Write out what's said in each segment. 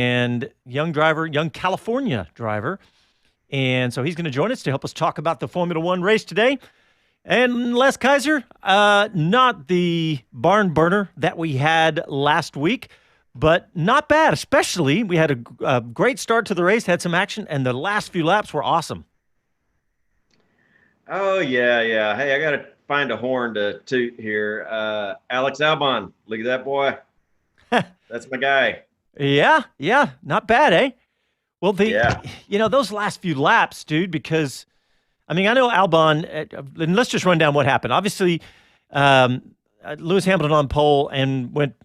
and young California driver. And so he's going to join us to help us talk about the Formula One race today. And Les Kaiser, not the barn burner that we had last week, but not bad. Especially, we had a great start to the race, had some action, and the last few laps were awesome. Oh yeah, yeah. Hey, I gotta find a horn to toot here. Alex Albon, look at that boy. That's my guy. Yeah, not bad, eh? Well, Yeah. those last few laps, dude, because I mean, I know Albon, and let's just run down what happened. Obviously, um, Lewis Hamilton on pole and went,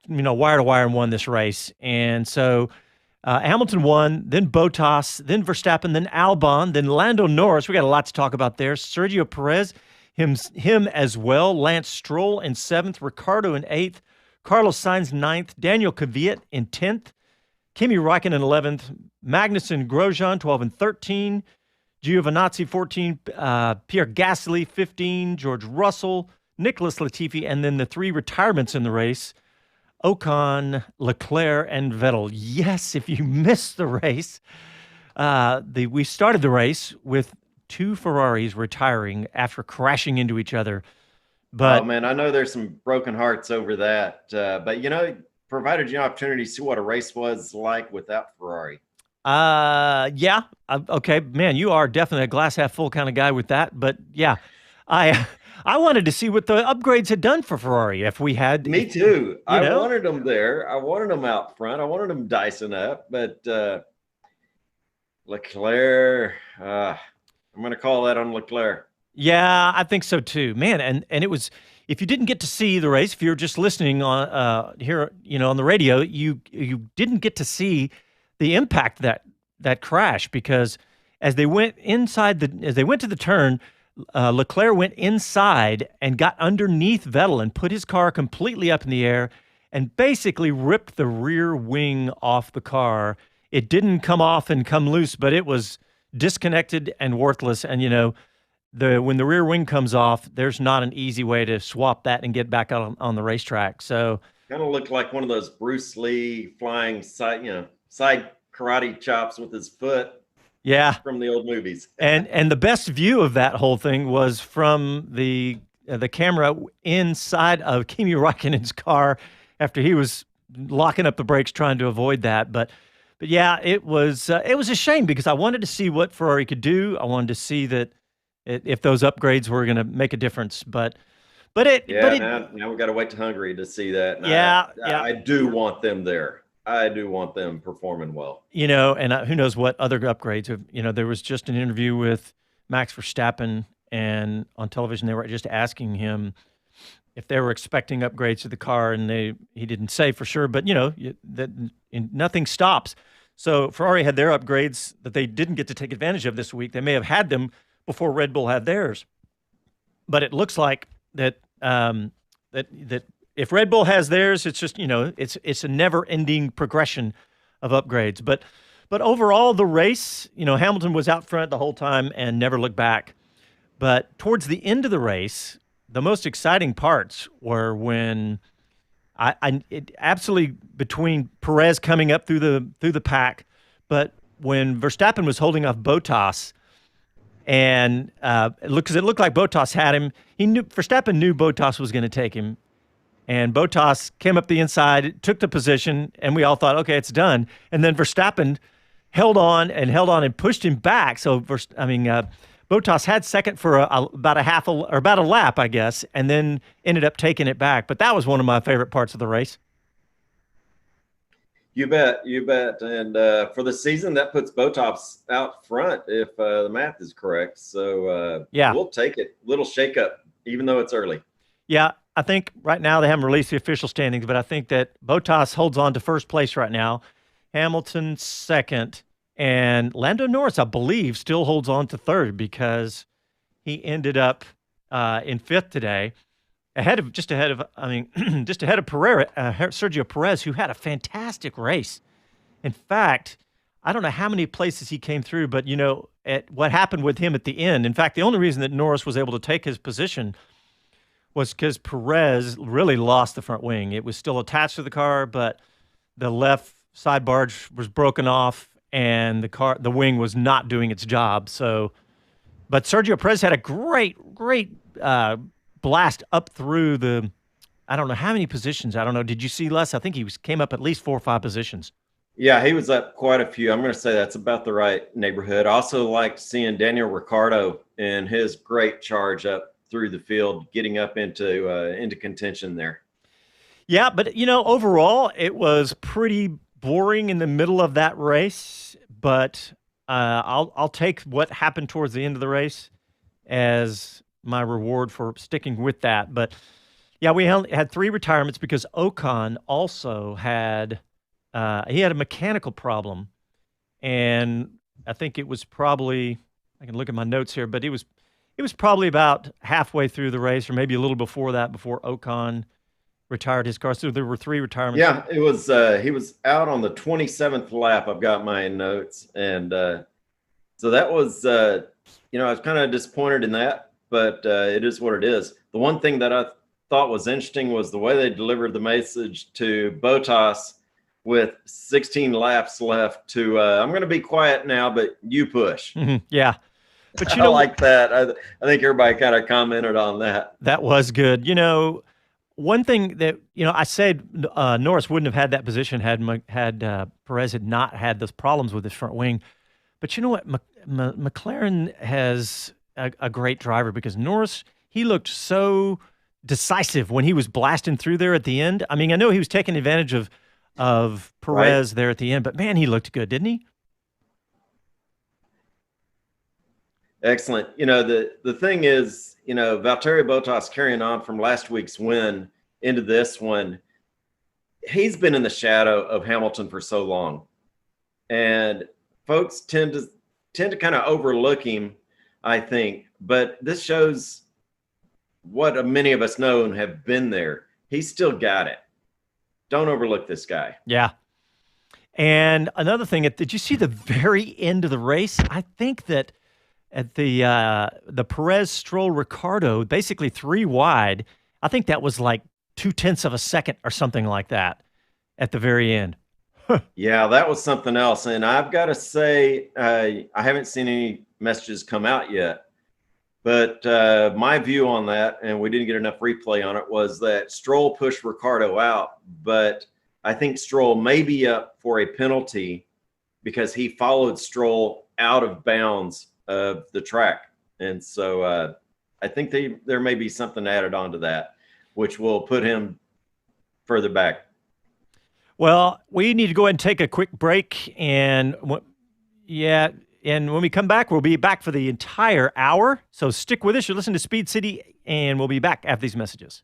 wire to wire and won this race. And so Hamilton won, then Bottas, then Verstappen, then Albon, then Lando Norris. We got a lot to talk about there. Sergio Perez, him as well. Lance Stroll in seventh, Ricardo in eighth, Carlos Sainz ninth, Daniel Kvyat in 10th, Kimi Räikkönen in 11th, Magnussen Grosjean 12 and 13, Giovinazzi 14, Pierre Gasly 15, George Russell, Nicholas Latifi, and then the three retirements in the race, Ocon, Leclerc, and Vettel. Yes, if you missed the race, we started the race with two Ferraris retiring after crashing into each other. But oh man, I know there's some broken hearts over that. But provided you an opportunity to see what a race was like without Ferrari. Yeah. Okay, man, you are definitely a glass half full kind of guy with that. But yeah, I wanted to see what the upgrades had done for Ferrari. If we had, Me too. I wanted them there. I wanted them out front. I wanted them dicing up. But Leclerc, I'm going to call that on Leclerc. Yeah, I think so too, man. And it was, if you didn't get to see the race, if you're just listening on here, on the radio, you didn't get to see the impact that crash, because as they went to the turn, Leclerc went inside and got underneath Vettel and put his car completely up in the air and basically ripped the rear wing off the car. It didn't come off and come loose, but it was disconnected and worthless. And when the rear wing comes off, there's not an easy way to swap that and get back on the racetrack. So kind of looked like one of those Bruce Lee flying side karate chops with his foot. Yeah, from the old movies. and the best view of that whole thing was from the camera inside of Kimi Räikkönen's car after he was locking up the brakes trying to avoid that. But yeah, it was a shame, because I wanted to see what Ferrari could do. I wanted to see that if those upgrades were going to make a difference. Now we got to wait to Hungary to see that. And yeah, I do want them there. I do want them performing well. And who knows what other upgrades. There was just an interview with Max Verstappen, and on television they were just asking him if they were expecting upgrades to the car, and he didn't say for sure, but nothing stops. So Ferrari had their upgrades that they didn't get to take advantage of this week. They may have had them before Red Bull had theirs, but it looks like that if Red Bull has theirs, it's just, it's a never-ending progression of upgrades. But overall, the race, Hamilton was out front the whole time and never looked back. But towards the end of the race, the most exciting parts were when it absolutely, between Perez coming up through the pack, but when Verstappen was holding off Bottas, and because it looked like Bottas had him, Verstappen knew Bottas was going to take him. And Bottas came up the inside, took the position, and we all thought, okay, it's done. And then Verstappen held on and pushed him back. So, Bottas had second for about a lap, I guess, and then ended up taking it back. But that was one of my favorite parts of the race. You bet. And for the season, that puts Bottas out front if the math is correct. So, we'll take it. Little shakeup, even though it's early. Yeah, I think right now they haven't released the official standings, but I think that Bottas holds on to first place right now, Hamilton second, and Lando Norris, I believe, still holds on to third, because he ended up in fifth today, just ahead of Sergio Perez, who had a fantastic race. In fact, I don't know how many places he came through, but at what happened with him at the end. In fact, the only reason that Norris was able to take his position was because Perez really lost the front wing. It was still attached to the car, but the left side barge was broken off, and the wing was not doing its job. So, but Sergio Perez had a great blast up through the. I don't know how many positions. I don't know. Did you see Les? I think came up at least 4 or 5 positions. Yeah, he was up quite a few. I'm going to say that's about the right neighborhood. Also liked seeing Daniel Ricciardo and his great charge up through the field, getting up into contention there. Yeah, but overall, it was pretty boring in the middle of that race. But I'll take what happened towards the end of the race as my reward for sticking with that. But yeah, we had 3 retirements because Ocon also had he had a mechanical problem, and I think it was probably I can look at my notes here, but it was probably about halfway through the race, or maybe a little before that, before Ocon retired his car. So there were 3 retirements. Yeah, it was. He was out on the 27th lap. I've got my notes, and so that was. I was kind of disappointed in that, but it is what it is. The one thing that I thought was interesting was the way they delivered the message to Bottas with 16 laps left. To I'm going to be quiet now, but you push. Mm-hmm. Yeah. But I like that. I think everybody kind of commented on that. That was good. One thing that I said Norris wouldn't have had that position had Perez had not had those problems with his front wing. But you know what? McLaren has a great driver, because Norris, he looked so decisive when he was blasting through there at the end. I mean, I know he was taking advantage of Perez there at the end, but man, he looked good, didn't he? Excellent. The thing is, Valtteri Bottas carrying on from last week's win into this one, he's been in the shadow of Hamilton for so long. And folks tend to kind of overlook him, I think. But this shows what many of us know and have been there. He's still got it. Don't overlook this guy. Yeah. And another thing, did you see the very end of the race? I think that at the Perez, Stroll, Ricciardo, basically 3 wide, I think that was like 0.2 of a second or something like that at the very end. Yeah, that was something else. And I've got to say, I haven't seen any messages come out yet. But my view on that, and we didn't get enough replay on it, was that Stroll pushed Ricciardo out. But I think Stroll may be up for a penalty because he followed Stroll out of bounds of the track. And so I think there may be something added onto that, which will put him further back. Well, we need to go ahead and take a quick break. And when we come back, we'll be back for the entire hour. So stick with us. You're listening to Speed City, and we'll be back after these messages.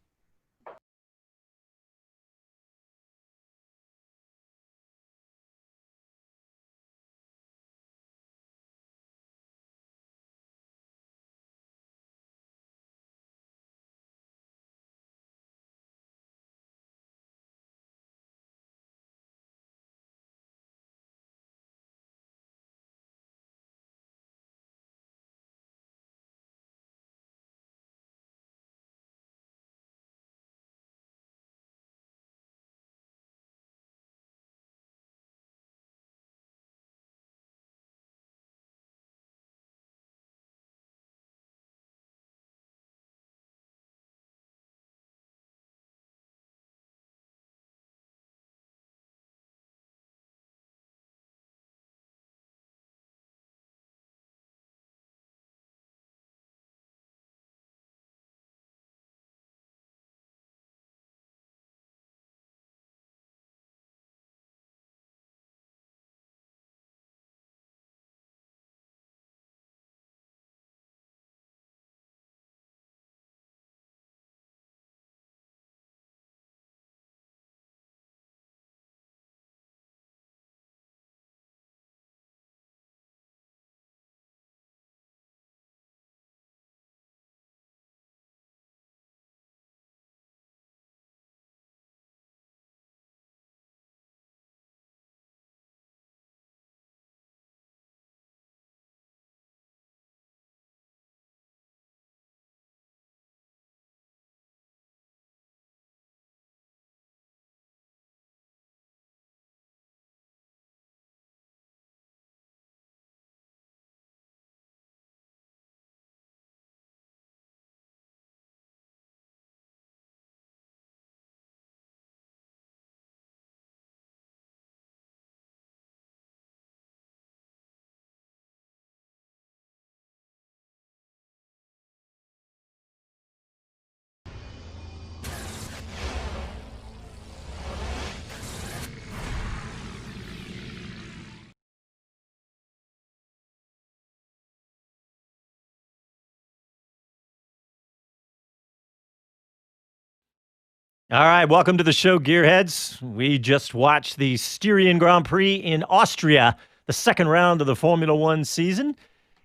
All right, welcome to the show, Gearheads. We just watched the Styrian Grand Prix in Austria, the second round of the Formula One season.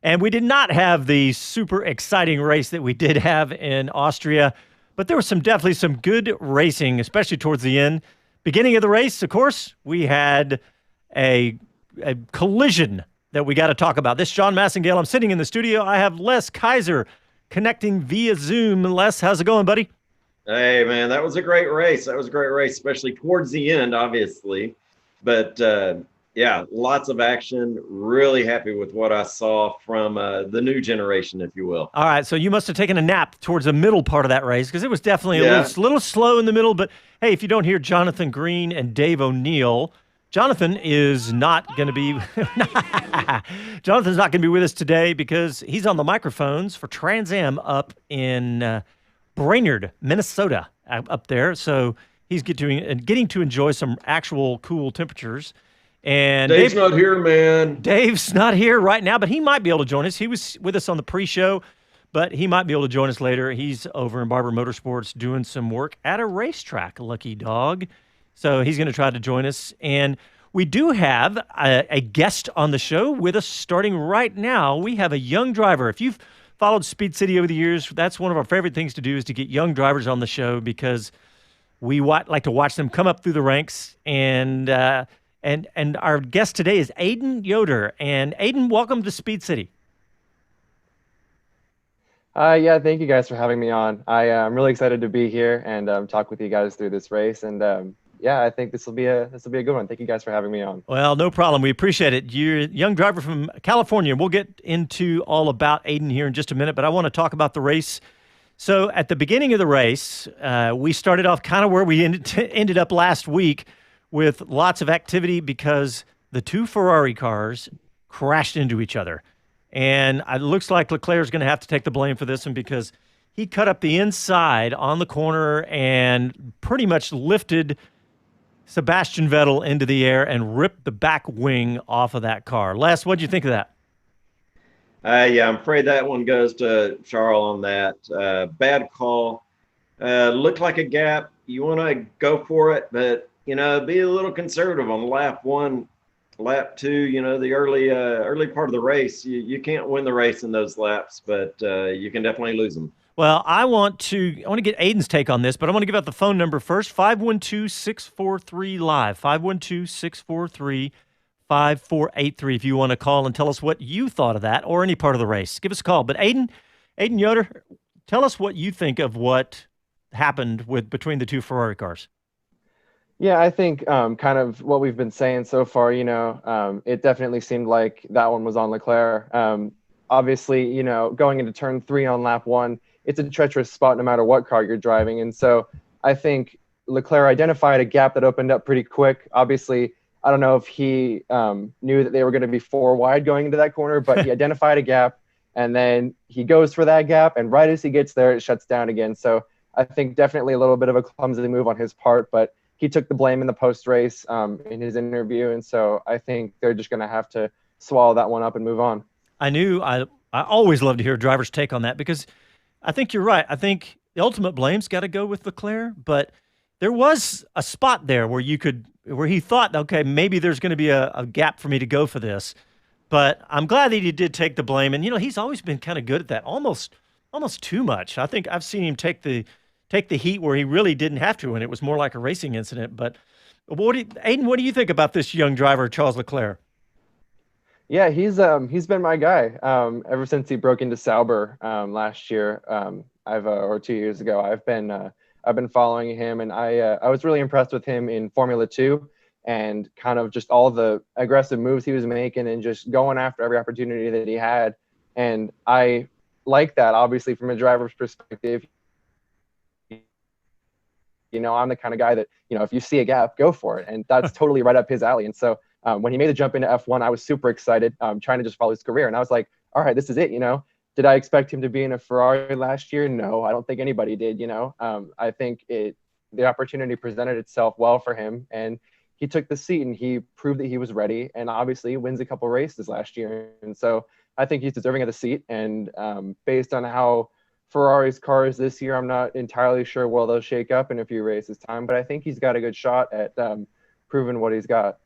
And we did not have the super exciting race that we did have in Austria, but there was definitely some good racing, especially towards the end. Beginning of the race, of course, we had a, a collision that we got to talk about. This is John Massengale. I'm sitting in the studio. I have Les Kaiser connecting via Zoom. Les, how's it going, buddy? Hey, man, that was a great race. That was a great race, especially towards the end, obviously. But yeah, lots of action. Really happy with what I saw from the new generation, if you will. All right, so you must have taken a nap towards the middle part of that race because it was definitely a Yeah. little slow in the middle. But hey, if you don't hear Jonathan Green and Dave O'Neill, Jonathan is not going to be. Jonathan's not going to be with us today because he's on the microphones for Trans Am up in Brainerd, Minnesota, up there. So he's getting to enjoy some actual cool temperatures. And Dave's not here, man. Dave's not here right now, but he might be able to join us. He was with us on the pre-show, but he might be able to join us later. He's over in Barber Motorsports doing some work at a racetrack, lucky dog. So he's going to try to join us. And we do have a guest on the show with us starting right now. We have a young driver. If you've followed Speed City over the years, that's one of our favorite things to do is to get young drivers on the show because we like to watch them come up through the ranks. And our guest today is Aiden Yoder. And Aiden, welcome to Speed City. Yeah, thank you guys for having me on. I'm really excited to be here and talk with you guys through this race. And yeah, I think this will be a good one. Thank you guys for having me on. Well, no problem. We appreciate it. You're a young driver from California. We'll get into all about Aiden here in just a minute, but I want to talk about the race. So at the beginning of the race, we started off kind of where we ended up last week with lots of activity because the two Ferrari cars crashed into each other. And it looks like Leclerc's going to have to take the blame for this one because he cut up the inside on the corner and pretty much lifted Sebastian Vettel into the air and ripped the back wing off of that car. Les, what'd you think of that? Yeah, I'm afraid that one goes to Charles on that. Bad call. Looked like a gap. You want to go for it, but, be a little conservative on lap one, lap two, the early part of the race. You can't win the race in those laps, but you can definitely lose them. Well, I want to get Aiden's take on this, but I want to give out the phone number first, 512-643-LIVE, 512-643-5483 if you want to call and tell us what you thought of that or any part of the race. Give us a call. But Aiden Yoder, tell us what you think of what happened between the two Ferrari cars. Yeah, I think kind of what we've been saying so far, it definitely seemed like that one was on Leclerc. Obviously, going into turn 3 on lap 1, it's a treacherous spot no matter what car you're driving. And so I think Leclerc identified a gap that opened up pretty quick. Obviously, I don't know if he knew that they were going to be 4 wide going into that corner, but he identified a gap and then he goes for that gap. And right as he gets there, it shuts down again. So I think definitely a little bit of a clumsy move on his part, but he took the blame in the post-race in his interview. And so I think they're just going to have to swallow that one up and move on. I always love to hear a driver's take on that because I think you're right. I think the ultimate blame's got to go with Leclerc, but there was a spot there where he thought, okay, maybe there's going to be a gap for me to go for this. But I'm glad that he did take the blame. And, he's always been kind of good at that, almost too much. I think I've seen him take the heat where he really didn't have to, and it was more like a racing incident. But Aiden, what do you think about this young driver, Charles Leclerc? Yeah, he's been my guy ever since he broke into Sauber last year. Or 2 years ago. I've been following him, and I was really impressed with him in Formula 2 and kind of just all the aggressive moves he was making and just going after every opportunity that he had. And I like that, obviously, from a driver's perspective. I'm the kind of guy that, if you see a gap, go for it. And that's totally right up his alley. And so when he made the jump into F1, I was super excited, trying to just follow his career. And I was like, all right, this is it. Did I expect him to be in a Ferrari last year? No, I don't think anybody did. I think the opportunity presented itself well for him, and he took the seat and he proved that he was ready, and obviously wins a couple races last year. And so I think he's deserving of the seat. And based on how Ferrari's cars this year. I'm not entirely sure where they'll shake up in a few races time, but I think he's got a good shot at proving what he's got.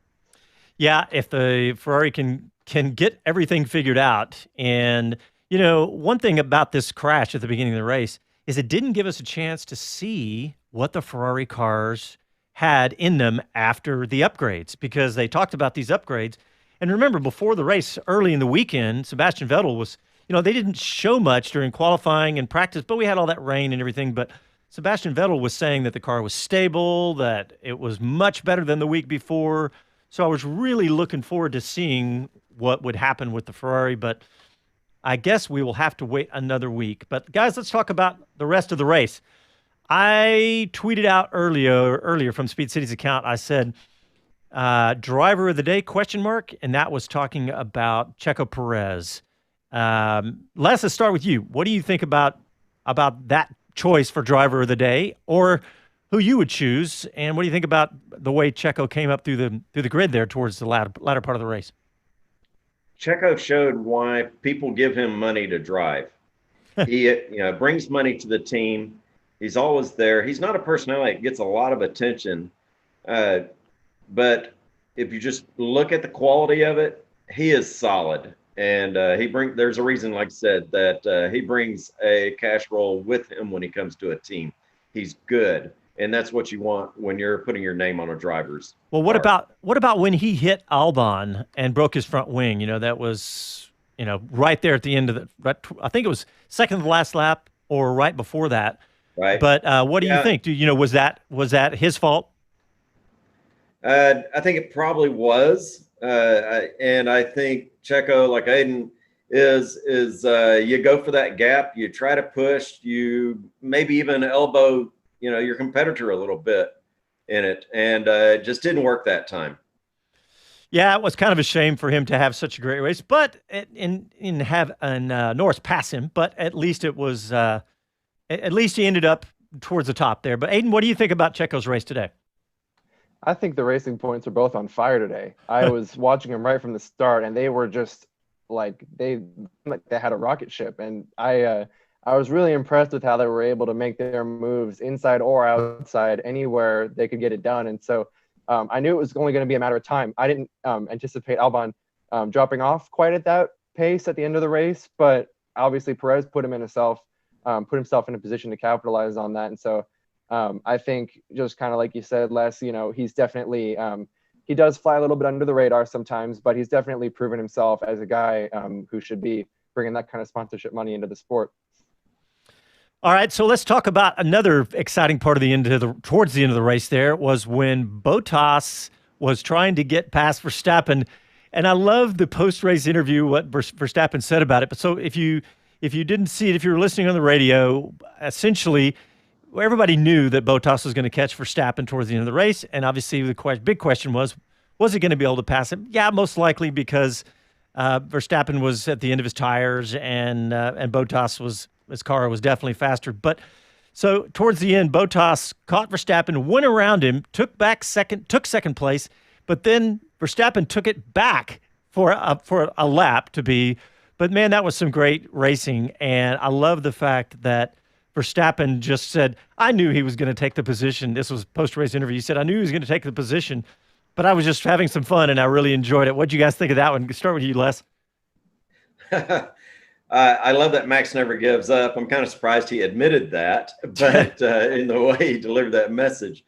Yeah, if the Ferrari can get everything figured out. And one thing about this crash at the beginning of the race is it didn't give us a chance to see what the Ferrari cars had in them after the upgrades, because they talked about these upgrades. And remember, before the race, early in the weekend, Sebastian Vettel was, they didn't show much during qualifying and practice, but we had all that rain and everything. But Sebastian Vettel was saying that the car was stable, that it was much better than the week before. So I was really looking forward to seeing what would happen with the Ferrari, but I guess we will have to wait another week. But guys, let's talk about the rest of the race. I tweeted out earlier from Speed City's account. I said, driver of the day, ? And that was talking about Checo Perez. Les, let's start with you. What do you think about that choice for driver of the day, or who you would choose? And what do you think about the way Checo came up through the grid there towards the latter part of the race? Checo showed why people give him money to drive. He brings money to the team. He's always there. He's not a personality that gets a lot of attention. But if you just look at the quality of it, he is solid. And there's a reason, like I said, that he brings a cash roll with him when he comes to a team. He's good. And that's what you want when you're putting your name on a driver's Well, what car. about when he hit Albon and broke his front wing? That was, right there at the end of I think it was second to the last lap or right before that. Right. But what do you think? Was that his fault? I think it probably was. And I think Checo, like Aiden, is you go for that gap, you try to push, you maybe even elbow your competitor a little bit in it, and it just didn't work that time. Yeah, it was kind of a shame for him to have such a great race, but have Norris pass him. But at least it was at least he ended up towards the top there. But Aiden, what do you think about Checo's race today? I think the Racing Points are both on fire today. I was watching them right from the start, and they were just like they had a rocket ship, and I was really impressed with how they were able to make their moves inside or outside, anywhere they could get it done. And so I knew it was only going to be a matter of time. I didn't anticipate Albon dropping off quite at that pace at the end of the race, but obviously Perez put himself in a position to capitalize on that. And so I think, just kind of like you said, Les, he's definitely he does fly a little bit under the radar sometimes, but he's definitely proven himself as a guy who should be bringing that kind of sponsorship money into the sport. All right, so let's talk about another exciting part of towards the end of the race. There was when Bottas was trying to get past Verstappen, and I love the post-race interview what Verstappen said about it. But so if you didn't see it, if you were listening on the radio, essentially everybody knew that Bottas was going to catch Verstappen towards the end of the race, and obviously the big question was he going to be able to pass him? Yeah, most likely, because Verstappen was at the end of his tires, and Bottas his car was definitely faster. But so towards the end, Bottas caught Verstappen, went around him, took second place, but then Verstappen took it back for a lap to be. But man, that was some great racing, and I love the fact that Verstappen just said, "I knew he was going to take the position." This was post-race interview. He said, "I knew he was going to take the position, but I was just having some fun, and I really enjoyed it." What do you guys think of that one? Start with you, Les. I love that Max never gives up. I'm kind of surprised he admitted that, but in the way he delivered that message.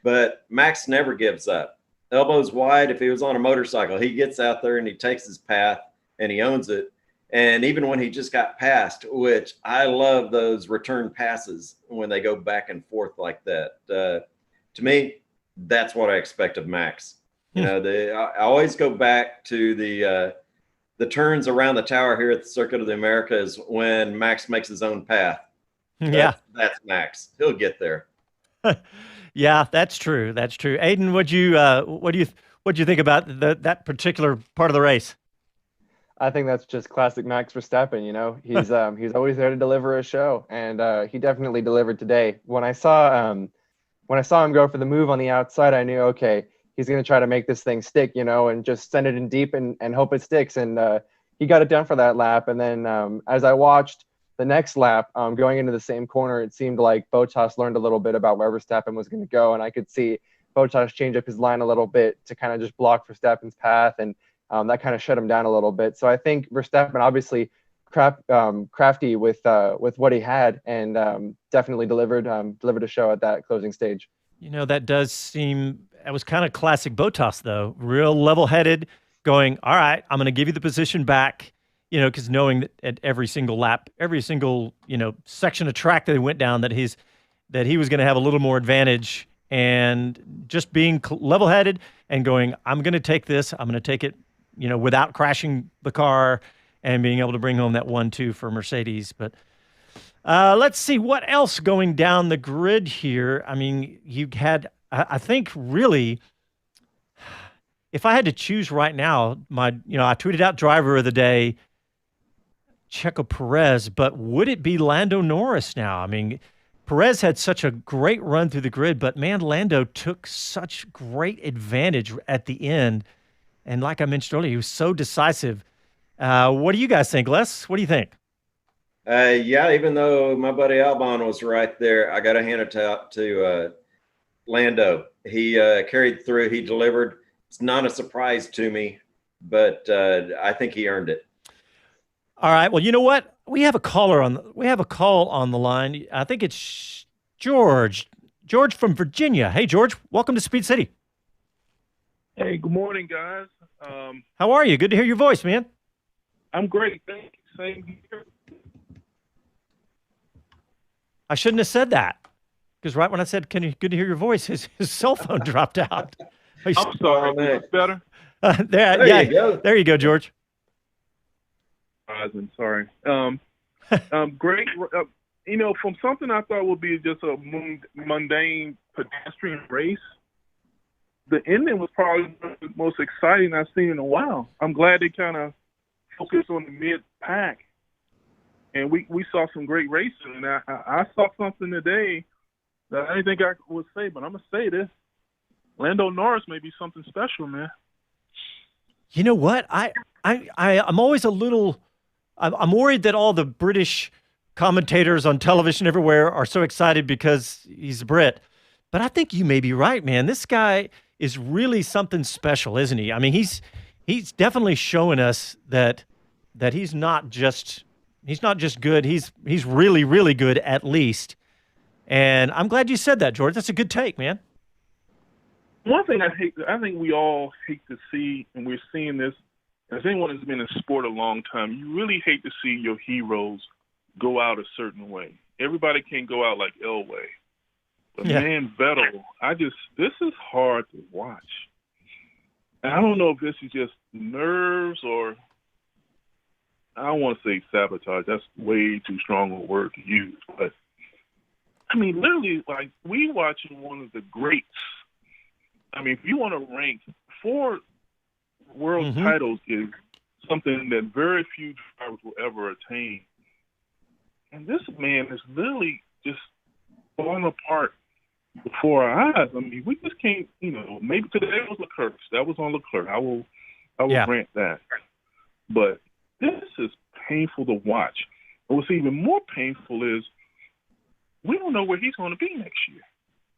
But Max never gives up. Elbows wide. If he was on a motorcycle, he gets out there and he takes his path and he owns it. And even when he just got passed, which I love those return passes when they go back and forth like that. To me, that's what I expect of Max. I always go back to the turns around the tower here at the Circuit of the Americas when Max makes his own path. Yeah, that's Max. He'll get there. Yeah, that's true. That's true. Aiden, what do you think about that particular part of the race? I think that's just classic Max Verstappen. He's always there to deliver a show, and he definitely delivered today. When I saw him go for the move on the outside, I knew, okay, he's going to try to make this thing stick, and just send it in deep and hope it sticks. And he got it done for that lap. And then as I watched, the next lap, going into the same corner, it seemed like Bottas learned a little bit about where Verstappen was going to go, and I could see Bottas change up his line a little bit to kind of just block Verstappen's path, and that kind of shut him down a little bit. So I think Verstappen obviously crafty with what he had, and definitely delivered a show at that closing stage. That does seem, it was kind of classic Bottas, though. Real level-headed, going, all right, I'm going to give you the position back, because knowing that at every single lap, every single, section of track that he went down, that he was going to have a little more advantage, and just being level-headed and going, I'm going to take this, I'm going to take it, without crashing the car, and being able to bring home that 1-2 for Mercedes. But let's see what else going down the grid here. I mean, you had, I think, really, if I had to choose right now, I tweeted out driver of the day, Checo Perez, but would it be Lando Norris now? I mean, Perez had such a great run through the grid, but man, Lando took such great advantage at the end. And like I mentioned earlier, he was so decisive. What do you guys think, Les? What do you think? Yeah, even though my buddy Albon was right there, I got to hand it to Lando. He carried through. He delivered. It's not a surprise to me, but I think he earned it. All right. Well, you know what? We have a call on the line. I think it's George. George from Virginia. Hey, George. Welcome to Speed City. Hey, good morning, guys. How are you? Good to hear your voice, man. I'm great. Thank you. Same here. I shouldn't have said that, because right when I said, good to hear your voice, his cell phone dropped out. I'm sorry. Is this better? There you go. There you go, George. Sorry. Great. From something I thought would be just a mundane pedestrian race, the ending was probably the most exciting I've seen in a while. I'm glad they kind of focused on the mid-pack. And we saw some great racing. And I saw something today that I didn't think I would say, but I'm going to say this. Lando Norris may be something special, man. You know what? I'm always a little – I'm worried that all the British commentators on television everywhere are so excited because he's a Brit. But I think you may be right, man. This guy is really something special, isn't he? I mean, he's definitely showing us that he's not just good. He's really, really good at least. And I'm glad you said that, George. That's a good take, man. One thing I think we all hate to see, and we're seeing this, as anyone who's been in sport a long time, you really hate to see your heroes go out a certain way. Everybody can't go out like Elway. But man, Vettel, this is hard to watch. And I don't know if this is just nerves or, I don't want to say sabotage. That's way too strong a word to use. But, I mean, literally, like, we watching one of the greats. I mean, if you want to rank 4 world titles is something that very few drivers will ever attain. And this man is literally just falling apart before our eyes. I mean, we just can't, maybe today was Leclerc. That was on Leclerc. I will grant that. But this is painful to watch. And what's even more painful is we don't know where he's going to be next year.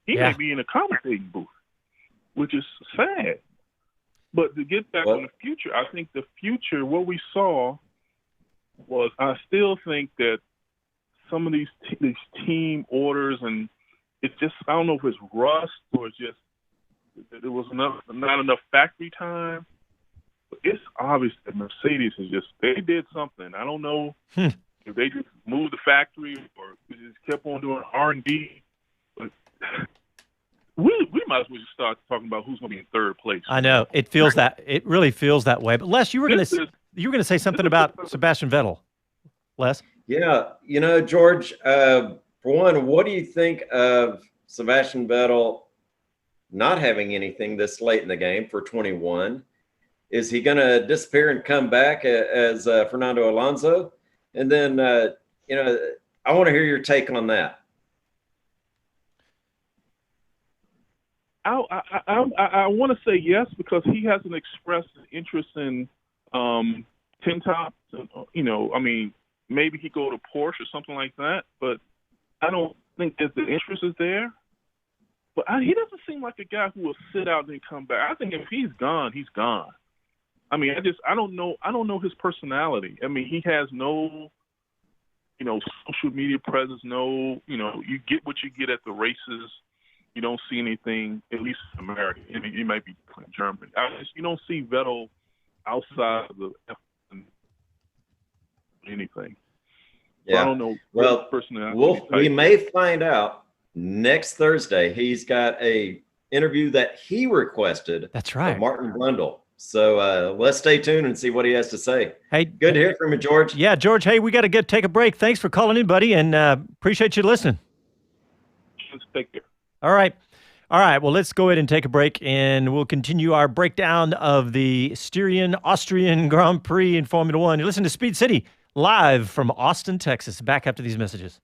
He may be in a commentating booth, which is sad. But to get back on the future, I think the future, what we saw was, I still think that some of these team orders, and it's just, I don't know if it's rust or it's just there was not enough factory time. But it's obvious that Mercedes is they did something. I don't know if they just moved the factory or just kept on doing R&D. But we might as well just start talking about who's going to be in third place. I know it really feels that way. But Les, you were going to say something about Sebastian Vettel. Les? Yeah, George. For one, what do you think of Sebastian Vettel not having anything this late in the game for 21? Is he going to disappear and come back as Fernando Alonso? And then, I want to hear your take on that. I want to say yes, because he hasn't expressed an interest in tin tops. I mean, maybe he go to Porsche or something like that. But I don't think that the interest is there. But he doesn't seem like a guy who will sit out and come back. I think if he's gone, he's gone. I mean, I don't know his personality. I mean, he has no, social media presence. No, you get what you get at the races. You don't see anything, at least in America. I mean, it might be in Germany. You don't see Vettel outside of the F1 anything. Yeah. So I don't know. Well, personality we may find out next Thursday. He's got a interview that he requested. That's right. Of Martin Brundle. So let's stay tuned and see what he has to say. Hey, good to hear from you, George. Yeah, George. Hey, we got to take a break. Thanks for calling in, buddy, and appreciate you listening. Let's take care. All right. Well, let's go ahead and take a break, and we'll continue our breakdown of the Styrian Austrian Grand Prix in Formula One. You listen to Speed City live from Austin, Texas. Back after these messages.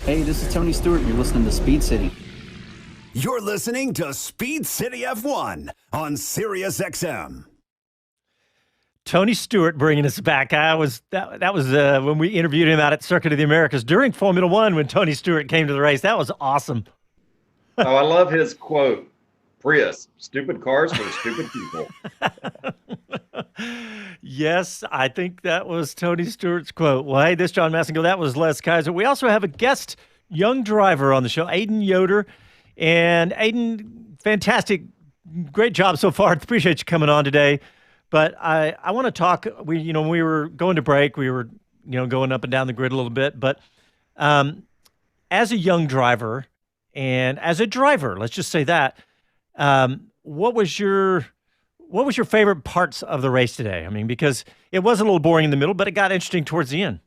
Hey, this is Tony Stewart. You're listening to Speed City. You're listening to Speed City F1 on Sirius XM. Tony Stewart bringing us back. That was when we interviewed him out at Circuit of the Americas during Formula One when Tony Stewart came to the race. That was awesome. Oh, I love his quote. Prius, stupid cars for stupid people. Yes, I think that was Tony Stewart's quote. Well, hey, this is John Massengill. That was Les Kaiser. We also have a guest young driver on the show, Aiden Yoder. And Aiden, fantastic. Great job so far. Appreciate you coming on today. But I want to talk, when we were going to break, we were, going up and down the grid a little bit. But as a young driver and as a driver, let's just say that, what was your favorite parts of the race today? I mean, because it was a little boring in the middle, but it got interesting towards the end.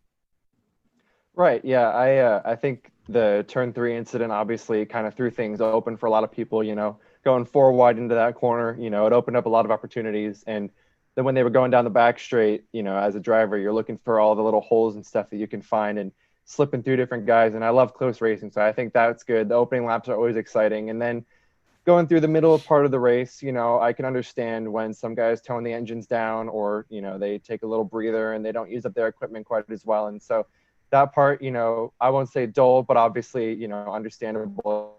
Right. Yeah. I think the turn 3 incident obviously kind of threw things open for a lot of people, going 4 wide into that corner, it opened up a lot of opportunities. And then when they were going down the back straight, as a driver, you're looking for all the little holes and stuff that you can find and slipping through different guys. And I love close racing. So I think that's good. The opening laps are always exciting. And then going through the middle part of the race, I can understand when some guys tone the engines down or, they take a little breather and they don't use up their equipment quite as well. And so that part, I won't say dull, but obviously, understandable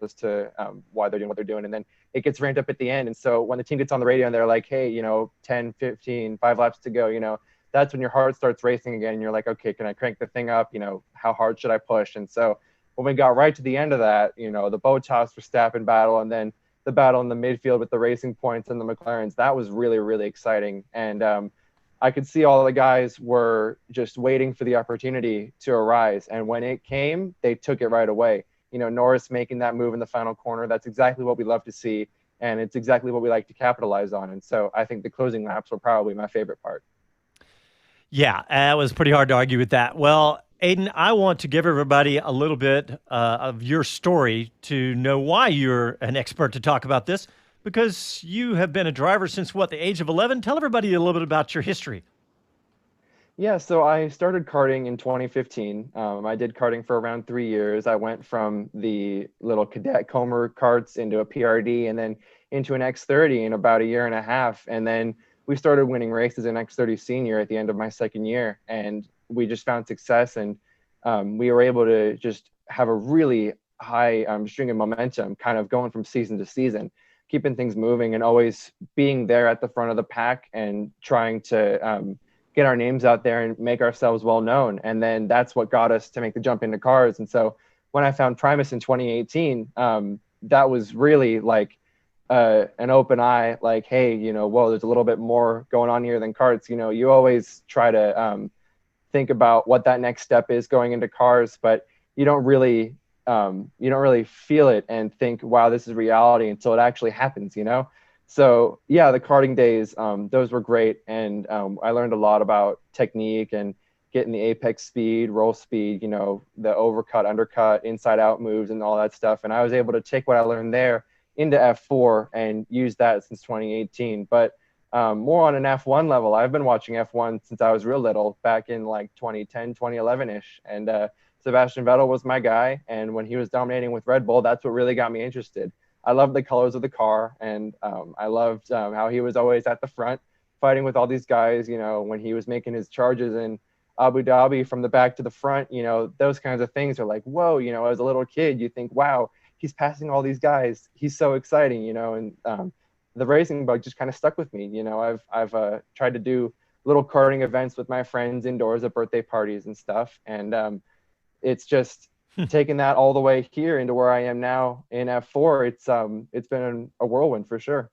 as to why they're doing what they're doing. And then it gets ramped up at the end. And so when the team gets on the radio and they're like, hey, 10, 15, 5 laps to go, that's when your heart starts racing again. And you're like, okay, can I crank the thing up? How hard should I push? And so when we got right to the end of that, the Bottas Verstappen battle, and then the battle in the midfield with the Racing Points and the McLarens, that was really, really exciting. And I could see all the guys were just waiting for the opportunity to arise. And when it came, they took it right away. Norris making that move in the final corner, that's exactly what we love to see. And it's exactly what we like to capitalize on. And so I think the closing laps were probably my favorite part. Yeah, it was pretty hard to argue with that. Well, Aiden, I want to give everybody a little bit of your story to know why you're an expert to talk about this, because you have been a driver since, the age of 11? Tell everybody a little bit about your history. Yeah, so I started karting in 2015. I did karting for around 3 years. I went from the little cadet Comer karts into a PRD and then into an X30 in about a year and a half. And then we started winning races in X30 Senior at the end of my second year. And we just found success, and we were able to just have a really high string of momentum kind of going from season to season, keeping things moving and always being there at the front of the pack and trying to get our names out there and make ourselves well known. And then that's what got us to make the jump into cars. And so when I found Primus in 2018, that was really like an open eye, like, hey, whoa, there's a little bit more going on here than karts. You always try to think about what that next step is going into cars, but you don't really feel it and think, wow, this is reality until it actually happens, So yeah, the karting days, those were great. And I learned a lot about technique and getting the apex speed, roll speed, the overcut, undercut, inside out moves and all that stuff. And I was able to take what I learned there into F4 and use that since 2018. But more on an F1 level, I've been watching F1 since I was real little, back in like 2010, 2011-ish. And Sebastian Vettel was my guy. And when he was dominating with Red Bull, that's what really got me interested. I loved the colors of the car, and I loved how he was always at the front fighting with all these guys, when he was making his charges in Abu Dhabi from the back to the front, those kinds of things are like, whoa, as a little kid, you think, wow, he's passing all these guys. He's so exciting, and the racing bug just kind of stuck with me. I've tried to do little karting events with my friends indoors at birthday parties and stuff. And it's just taking that all the way here into where I am now in F4. It's been a whirlwind for sure.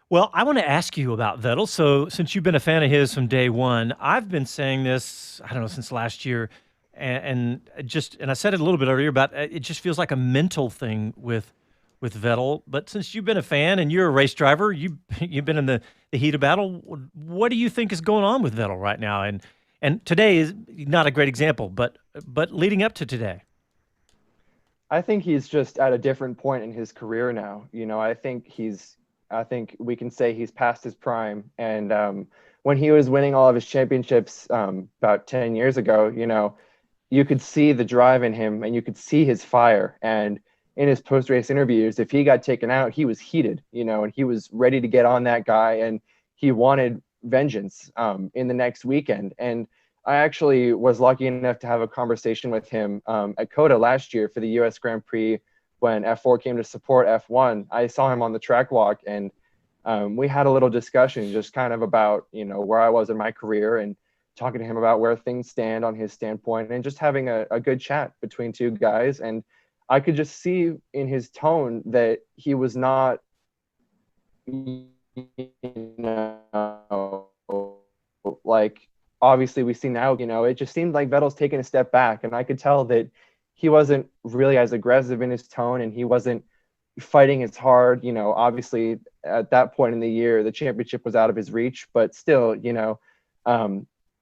Well, I want to ask you about Vettel. So since you've been a fan of his from day one, I've been saying this, I don't know, since last year. And I said it a little bit earlier, but it just feels like a mental thing with Vettel. But since you've been a fan and you're a race driver, you've been in the heat of battle. What do you think is going on with Vettel right now? And today is not a great example, but leading up to today. I think he's just at a different point in his career now. I think we can say he's past his prime. And when he was winning all of his championships about 10 years ago, you could see the drive in him and you could see his fire. And in his post-race interviews, if he got taken out, he was heated, and he was ready to get on that guy, and he wanted vengeance in the next weekend. And I actually was lucky enough to have a conversation with him at COTA last year for the US Grand Prix when F4 came to support F1. I saw him on the track walk, and we had a little discussion just kind of about, where I was in my career and talking to him about where things stand on his standpoint, and just having a good chat between two guys. And I could just see in his tone that he was not, like, obviously we see now, it just seemed like Vettel's taking a step back, and I could tell that he wasn't really as aggressive in his tone, and he wasn't fighting as hard. Obviously at that point in the year, the championship was out of his reach, but still,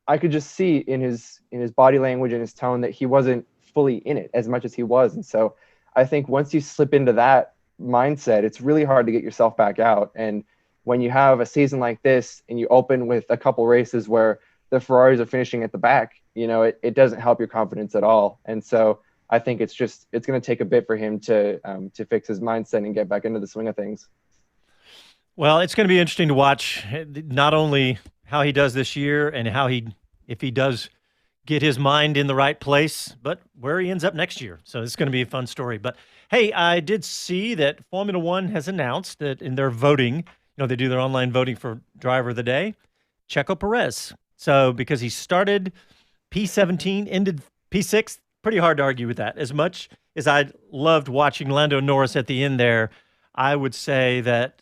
I could just see in his body language and his tone that he wasn't fully in it as much as he was. And so I think once you slip into that mindset, it's really hard to get yourself back out. And when you have a season like this and you open with a couple races where the Ferraris are finishing at the back, it doesn't help your confidence at all. And so I think it's going to take a bit for him to fix his mindset and get back into the swing of things. Well, it's going to be interesting to watch not only how he does this year and if he does get his mind in the right place, but where he ends up next year. So it's going to be a fun story. But hey, I did see that Formula One has announced that in their voting, they do their online voting for driver of the day, Checo Perez. So because he started P17, ended P6, pretty hard to argue with that. As much as I loved watching Lando Norris at the end there, I would say that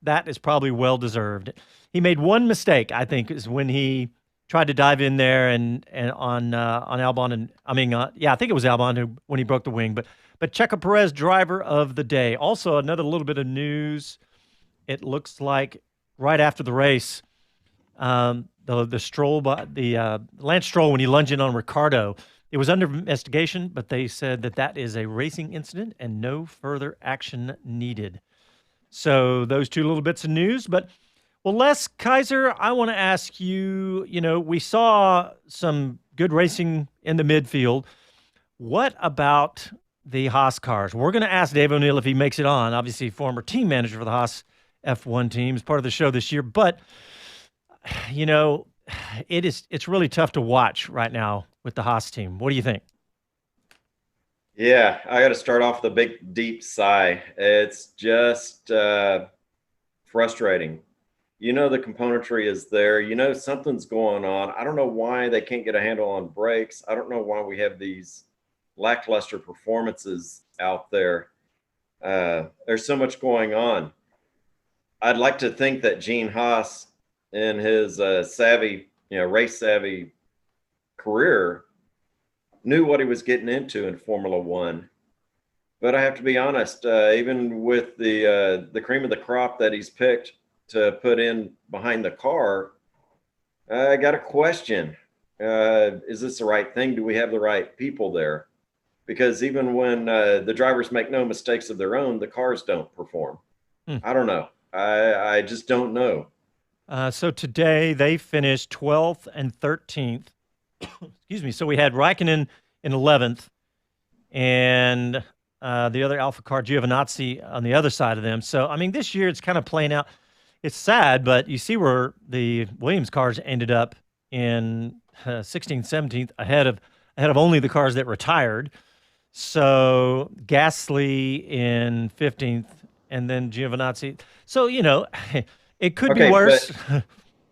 that is probably well deserved. He made one mistake, I think, is when he tried to dive in there and on Albon, and I think it was Albon when he broke the wing. But Checo Perez, driver of the day. Also, another little bit of news. It looks like right after the race, the Stroll, Lance Stroll, when he lunged in on Ricciardo, it was under investigation, but they said that is a racing incident and no further action needed. So those two little bits of news. But, well, Les Kaiser, I want to ask you, we saw some good racing in the midfield. What about the Haas cars? We're going to ask Dave O'Neill if he makes it on. Obviously, former team manager for the Haas F1 team, is part of the show this year. But, it's really tough to watch right now with the Haas team. What do you think? Yeah, I got to start off with a big, deep sigh. It's just frustrating. The componentry is there. Something's going on. I don't know why they can't get a handle on brakes. I don't know why we have these lackluster performances out there. There's so much going on. I'd like to think that Gene Haas, in his race savvy career, knew what he was getting into in Formula One. But I have to be honest, even with the cream of the crop that he's picked to put in behind the car, I got a question. Is this the right thing? Do we have the right people there? Because even when the drivers make no mistakes of their own, the cars don't perform. I don't know. I just don't know. So today they finished 12th and 13th. Excuse me. So we had Raikkonen in 11th and the other Alpha car, Giovinazzi, on the other side of them. So, this year it's kind of playing out. It's sad, but you see where the Williams cars ended up in 16th, 17th, ahead of only the cars that retired. So Gasly in 15th and then Giovinazzi. So, it could be worse.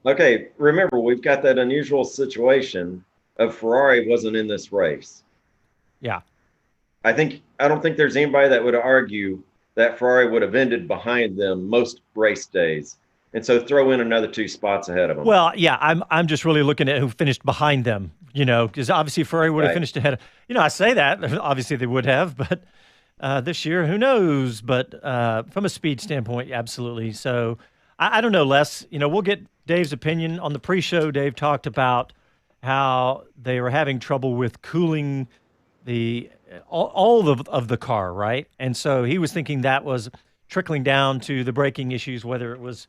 Okay, remember, we've got that unusual situation of Ferrari wasn't in this race. Yeah. I don't think there's anybody that would argue that Ferrari would have ended behind them most race days. And so throw in another 2 spots ahead of them. Well, yeah, I'm just really looking at who finished behind them, because obviously Ferrari would have finished ahead of, I say that, obviously they would have, but this year, who knows? But from a speed standpoint, absolutely. So I don't know, Les, we'll get Dave's opinion. On the pre-show, Dave talked about how they were having trouble with cooling all of the car, right? And so he was thinking that was trickling down to the braking issues, whether it was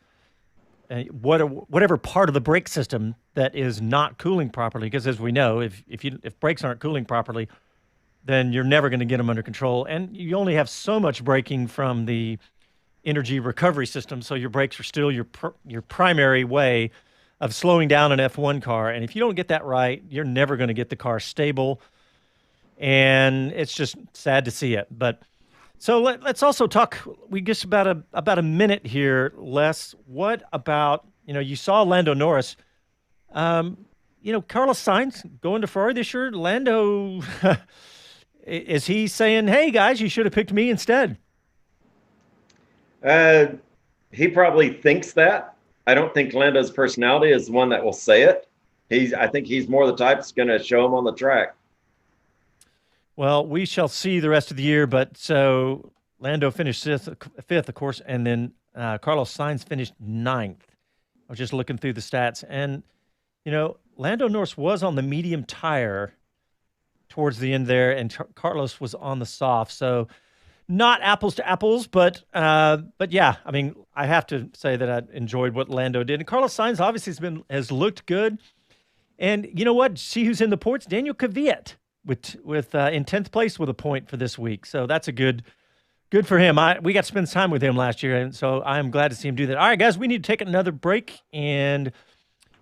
whatever part of the brake system that is not cooling properly. Because as we know, if brakes aren't cooling properly, then you're never going to get them under control. And you only have so much braking from the energy recovery system, so your brakes are still your primary way of slowing down an F1 car. And if you don't get that right, you're never going to get the car stable. And it's just sad to see it. But so let's also talk. We just about a minute here, Les. What about you saw Lando Norris? Carlos Sainz going to Ferrari this year. Lando, is he saying, "Hey guys, you should have picked me instead"? He probably thinks that. I don't think Lando's personality is the one that will say it. I think he's more the type that's going to show him on the track. Well, we shall see the rest of the year. But so Lando finished fifth, of course, and then Carlos Sainz finished 9th. I was just looking through the stats, and Lando Norris was on the medium tire towards the end there, and Carlos was on the soft. So not apples to apples, but yeah, I have to say that I enjoyed what Lando did. And Carlos Sainz obviously has looked good. And you know what? See who's in the points? Daniel Kvyat with in 10th place with a point for this week. So that's a good for him. We got to spend time with him last year, and so I am glad to see him do that. All right, guys, we need to take another break, and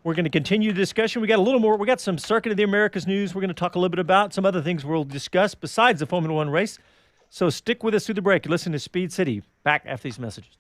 We're going to continue the discussion. We got a little more. We got some Circuit of the Americas news we're going to talk a little bit about, some other things we'll discuss besides the Formula One race. So stick with us through the break. Listen to Speed City. Back after these messages.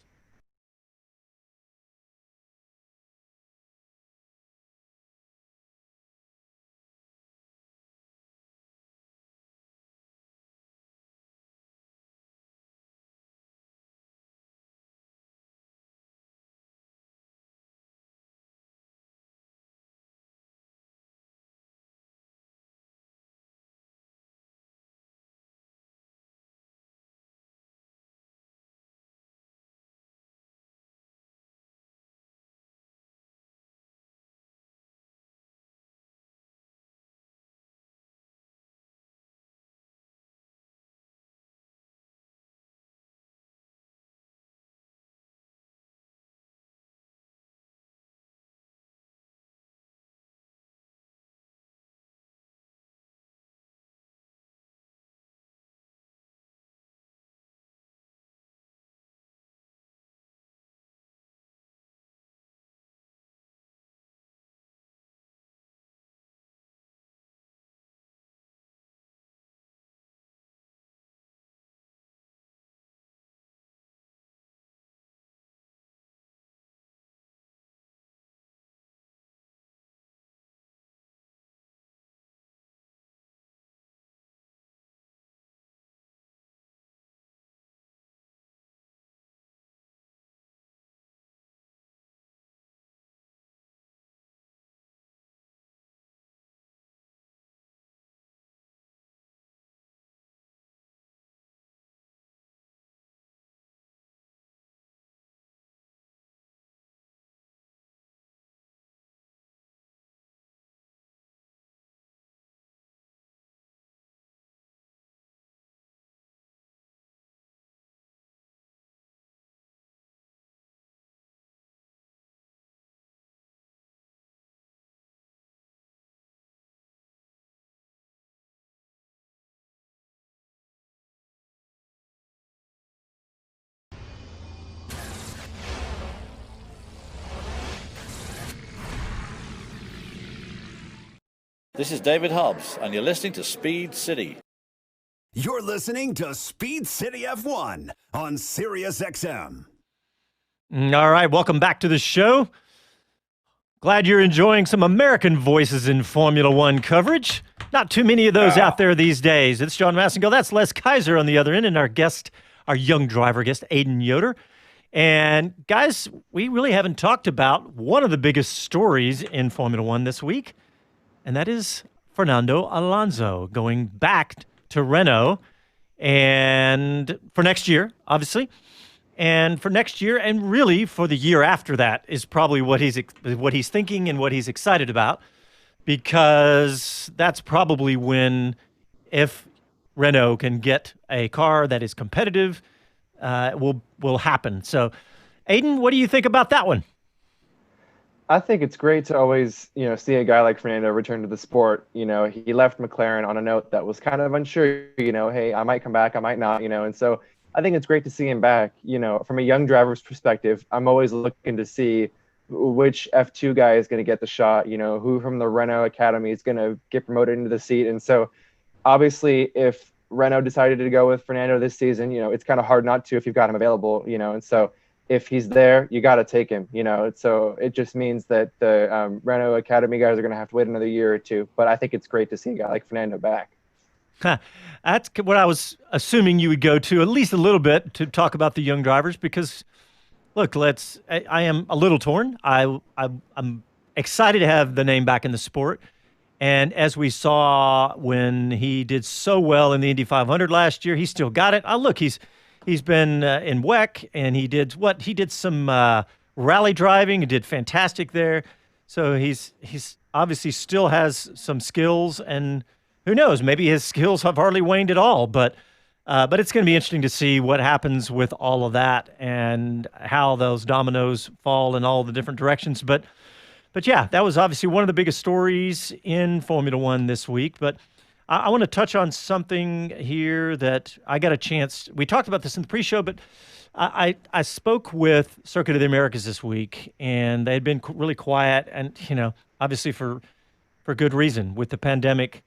This is David Hobbs, and you're listening to Speed City. You're listening to Speed City F1 on Sirius XM. All right, welcome back to the show. Glad you're enjoying some American voices in Formula One coverage. Not too many of those out there these days. It's John Massengill. That's Les Kaiser on the other end, and our guest, our young driver guest, Aiden Yoder. And guys, we really haven't talked about one of the biggest stories in Formula One this week, and that is Fernando Alonso going back to Renault and for next year, obviously. And for next year, and really for the year after that, is probably what he's thinking and what he's excited about, because that's probably when, if Renault can get a car that is competitive, will happen. So, Aiden, what do you think about that one? I think it's great to always, see a guy like Fernando return to the sport. He left McLaren on a note that was kind of unsure, hey, I might come back, I might not, and so I think it's great to see him back. From a young driver's perspective, I'm always looking to see which F2 guy is going to get the shot, who from the Renault Academy is going to get promoted into the seat. And so obviously if Renault decided to go with Fernando this season, it's kind of hard not to if you've got him available, and so if he's there, you got to take him, so it just means that the Renault Academy guys are going to have to wait another year or two. But I think it's great to see a guy like Fernando back. That's what I was assuming you would go to, at least a little bit, to talk about the young drivers, because, look, I am a little torn. I'm excited to have the name back in the sport. And as we saw when he did so well in the Indy 500 last year, he still got it. Look, he's been in WEC, and he did some rally driving. He did fantastic there. So he's obviously still has some skills, and who knows, maybe his skills have hardly waned at all. But it's going to be interesting to see what happens with all of that and how those dominoes fall in all the different directions. But yeah, that was obviously one of the biggest stories in Formula One this week. But I want to touch on something here that I got a chance. We talked about this in the pre-show, but I spoke with Circuit of the Americas this week, and they had been really quiet, and obviously for good reason with the pandemic.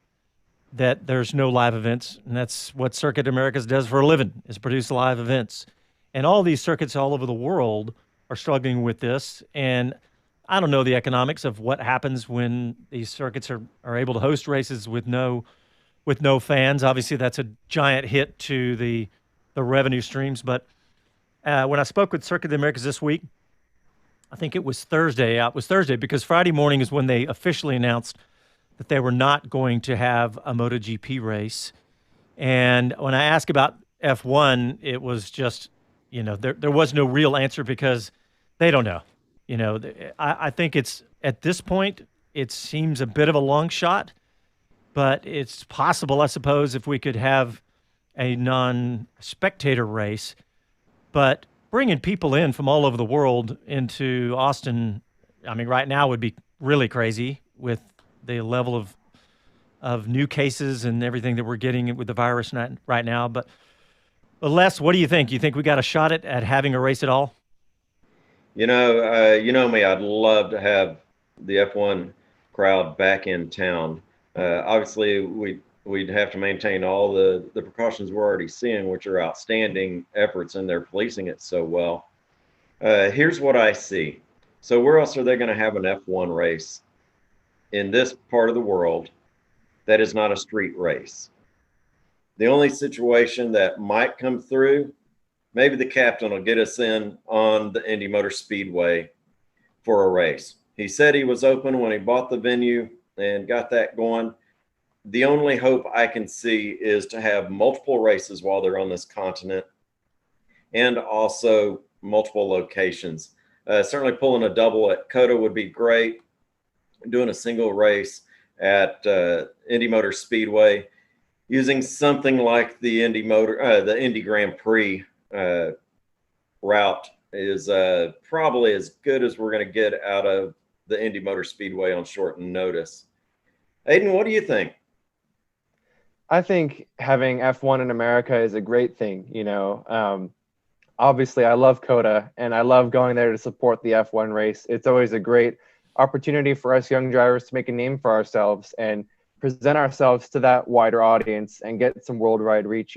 That there's no live events, and that's what Circuit Americas does for a living, is produce live events. And all these circuits all over the world are struggling with this. And I don't know the economics of what happens when these circuits are able to host races with no fans. Obviously, that's a giant hit to the revenue streams. But when I spoke with Circuit of the Americas this week, I think it was Thursday. It was Thursday because Friday morning is when they officially announced that they were not going to have a MotoGP race. And when I asked about F1, it was just, there was no real answer because they don't know. I think it's, at this point, it seems a bit of a long shot, but it's possible, I suppose, if we could have a non-spectator race. But bringing people in from all over the world into Austin, I mean, right now would be really crazy with the level of new cases and everything that we're getting with the virus right now. But Les, what do you think? You think we got a shot at having a race at all? You know me, I'd love to have the F1 crowd back in town. Obviously, we'd have to maintain all the precautions we're already seeing, which are outstanding efforts, and they're policing it so well. Here's what I see. So where else are they going to have an F1 race in this part of the world that is not a street race? The only situation that might come through, maybe the captain will get us in on the Indy Motor Speedway for a race. He said he was open when he bought the venue and got that going. The only hope I can see is to have multiple races while they're on this continent, and also multiple locations. Certainly pulling a double at COTA would be great. Doing a single race at Indy Motor Speedway, using something like the Indy Grand Prix route is probably as good as we're going to get out of the Indy Motor Speedway on short notice. Aiden, what do you think? I think having F1 in America is a great thing. Obviously, I love COTA, and I love going there to support the F1 race. It's always a great opportunity for us young drivers to make a name for ourselves and present ourselves to that wider audience and get some worldwide reach.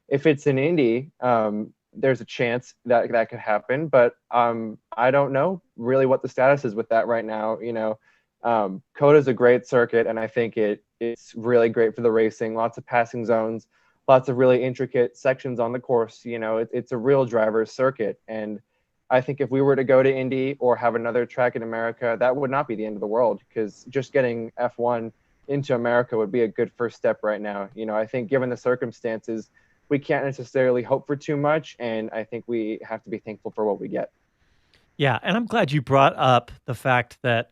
If it's in Indy, there's a chance that could happen, but I don't know really what the status is with that right now. COTA is a great circuit, and I think it's really great for the racing. Lots of passing zones, lots of really intricate sections on the course. It's a real driver's circuit, and I think if we were to go to Indy or have another track in America, that would not be the end of the world, because just getting F1 into America would be a good first step right now. I think given the circumstances, we can't necessarily hope for too much, and I think we have to be thankful for what we get. Yeah, and I'm glad you brought up the fact that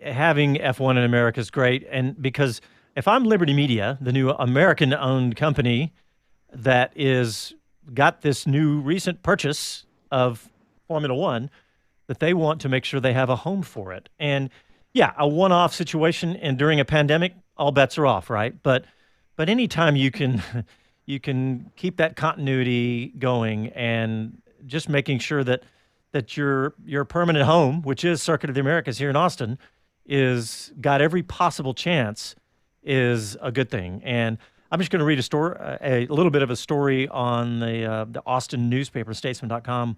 having F1 in America is great, and because if I'm Liberty Media, the new American-owned company that is got this new recent purchase of Formula One, that they want to make sure they have a home for it. And yeah, a one-off situation, and during a pandemic, all bets are off, right? But anytime you can keep that continuity going, and just making sure that your permanent home, which is Circuit of the Americas here in Austin, is got every possible chance, is a good thing. And I'm just going to read a little bit of a story on the Austin newspaper, statesman.com,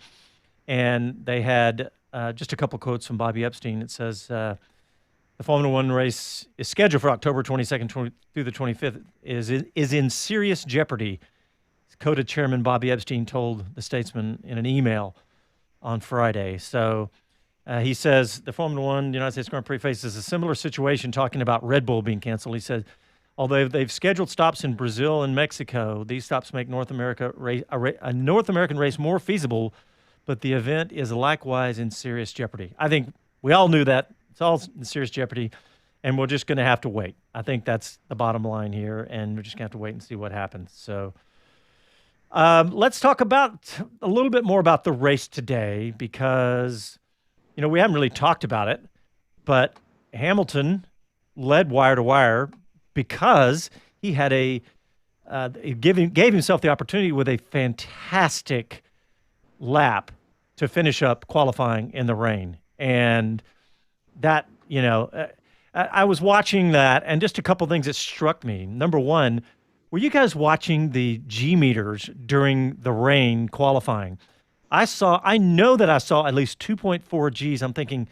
and they had just a couple quotes from Bobby Epstein. It says, the Formula One race is scheduled for October 22nd through the 25th, is in serious jeopardy. COTA chairman Bobby Epstein told the Statesman in an email on Friday. So he says the Formula One United States Grand Prix faces a similar situation, talking about Red Bull being canceled. He said, although they've scheduled stops in Brazil and Mexico, these stops make North American race more feasible, but the event is likewise in serious jeopardy. I think we all knew that. It's all in serious jeopardy, and we're just going to have to wait. I think that's the bottom line here, and we're just going to have to wait and see what happens. So let's talk about a little bit more about the race today, because we haven't really talked about it, but Hamilton led wire to wire because he had a he gave himself the opportunity with a fantastic lap to finish up qualifying in the rain. And that, I was watching that, and just a couple things that struck me. Number one, were you guys watching the G meters during the rain qualifying? I know that I saw at least 2.4 Gs. I'm thinking,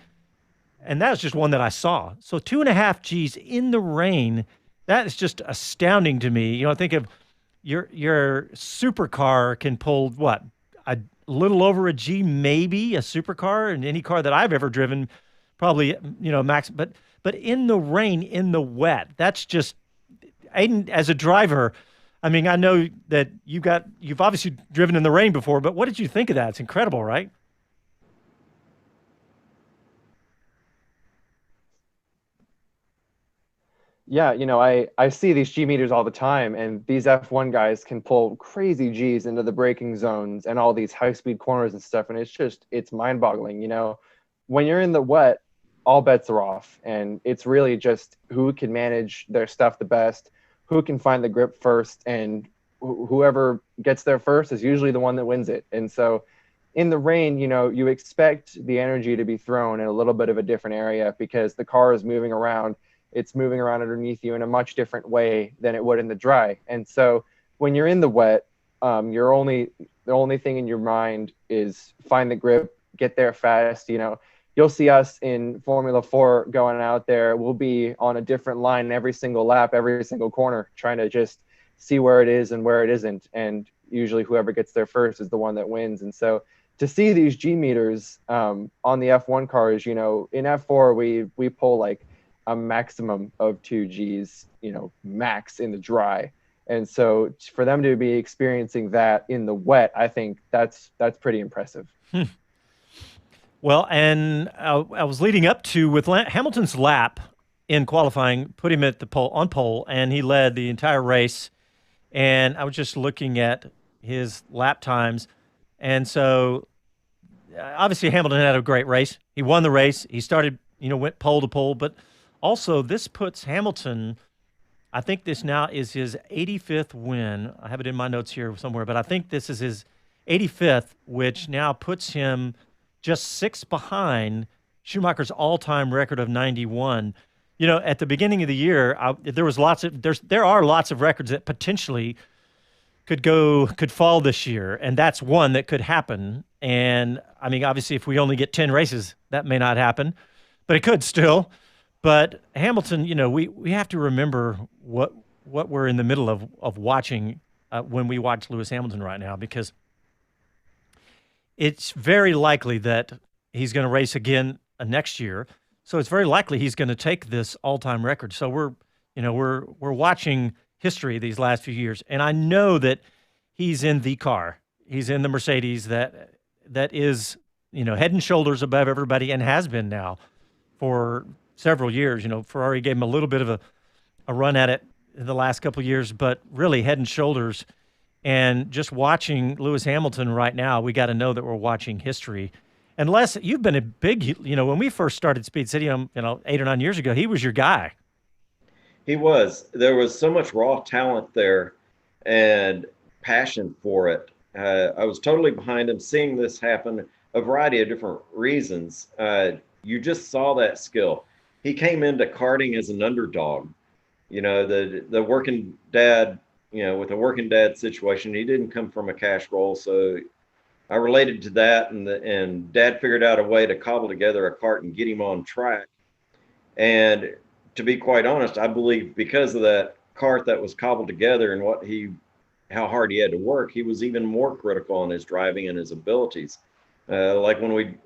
and that was just one that I saw. So 2.5 Gs in the rain, that is just astounding to me. Think of your supercar can pull what? A little over a G, maybe a supercar, and any car that I've ever driven, probably, max. But in the rain, in the wet, that's just, Aiden, as a driver, I mean, I know that you've obviously driven in the rain before, but what did you think of that? It's incredible, right? Yeah, I see these G meters all the time, and these F1 guys can pull crazy Gs into the braking zones and all these high-speed corners and stuff, and it's mind-boggling. When you're in the wet, all bets are off, and it's really just who can manage their stuff the best, who can find the grip first, and whoever gets there first is usually the one that wins it. And so in the rain, you expect the energy to be thrown in a little bit of a different area because the car is moving around. It's moving around underneath you in a much different way than it would in the dry. And so when you're in the wet, the only thing in your mind is find the grip, get there fast. You'll see us in Formula 4 going out there. We'll be on a different line every single lap, every single corner, trying to just see where it is and where it isn't. And usually whoever gets there first is the one that wins. And so to see these G meters on the F1 cars, in F4, we pull like a maximum of 2 Gs, max in the dry. And so for them to be experiencing that in the wet, I think that's pretty impressive. Well, and I was leading up to with Hamilton's lap in qualifying, put him at the on pole, and he led the entire race. And I was just looking at his lap times, and so obviously Hamilton had a great race. He won the race. He started, went pole to pole, but also this puts Hamilton. I think this now is his 85th win. I have it in my notes here somewhere, but I think this is his 85th, which now puts him just 6 behind Schumacher's all-time record of 91. At the beginning of the year, there are lots of records that potentially could fall this year, and that's one that could happen. And I mean, obviously, if we only get 10 races, that may not happen, but it could still. But Hamilton, we have to remember what we're in the middle of watching when we watch Lewis Hamilton right now, because it's very likely that he's going to race again next year. So it's very likely he's going to take this all-time record. So we're watching history these last few years, and I know that he's in the car. He's in the Mercedes that is, head and shoulders above everybody, and has been now for several years. Ferrari gave him a little bit of a run at it in the last couple of years, but really head and shoulders. And just watching Lewis Hamilton right now, we got to know that we're watching history. Unless you've been a big, when we first started Speed City, 8 or 9 years ago, he was your guy. He was. There was so much raw talent there and passion for it. I was totally behind him. Seeing this happen, a variety of different reasons, you just saw that skill. He came into karting as an underdog. The working dad, with a working dad situation, he didn't come from a cash roll, so I related to that, and Dad figured out a way to cobble together a cart and get him on track. And to be quite honest, I believe because of that cart that was cobbled together and how hard he had to work, he was even more critical on his driving and his abilities. Like when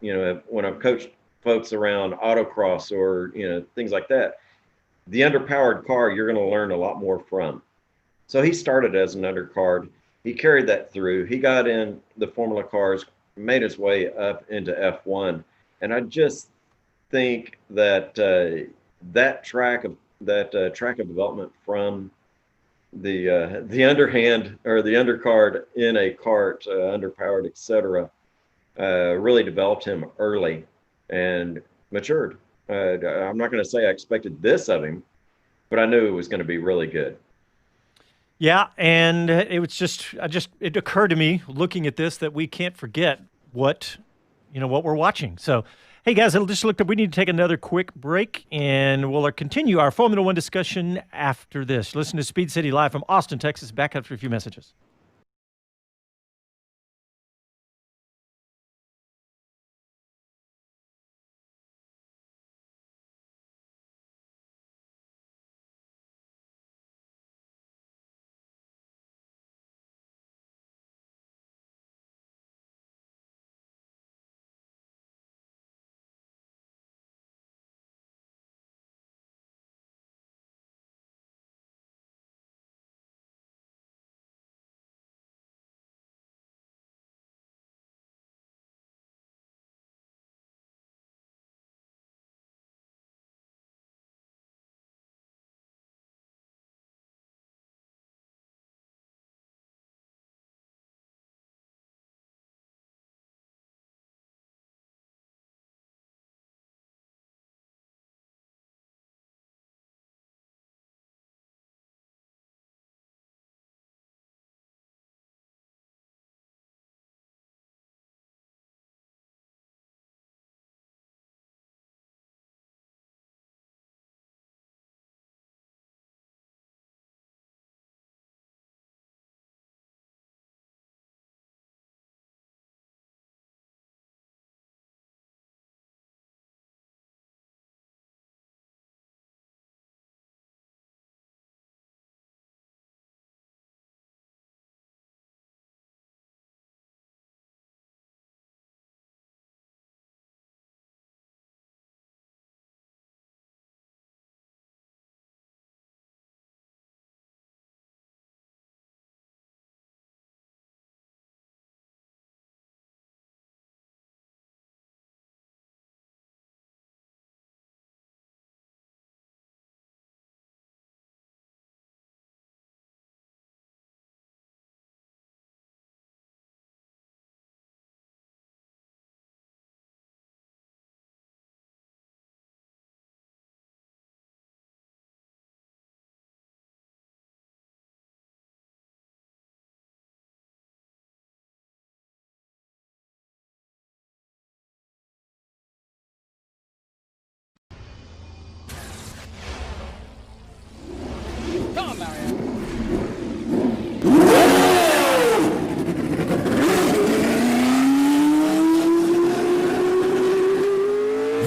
when I've coached folks around autocross or things like that, the underpowered car you're going to learn a lot more from. So he started as an undercard. He carried that through. He got in the Formula cars, made his way up into F1, and I just think that that track of development from the underhand or the undercard in a cart, underpowered, etc., really developed him early and matured. I'm not going to say I expected this of him, but I knew it was going to be really good. Yeah, and it occurred to me looking at this that we can't forget what what we're watching. So, hey guys, I just looked up. We need to take another quick break, and we'll continue our Formula One discussion after this. Listen to Speed City live from Austin, Texas. Back after a few messages.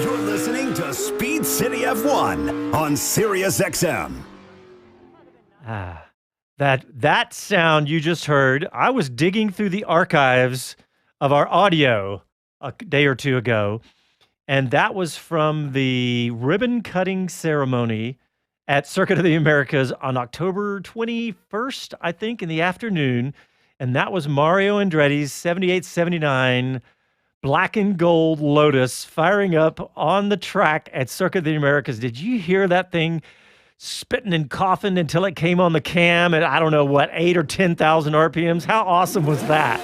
You're listening to Speed City F1 on Sirius XM. That sound you just heard, I was digging through the archives of our audio a day or two ago, and that was from the ribbon cutting ceremony at Circuit of the Americas on October 21st, I think, in the afternoon. And that was Mario Andretti's 78-79 black and gold Lotus firing up on the track at Circuit of the Americas. Did you hear that thing spitting and coughing until it came on the cam at, I don't know what, 8 or 10,000 RPMs? How awesome was that?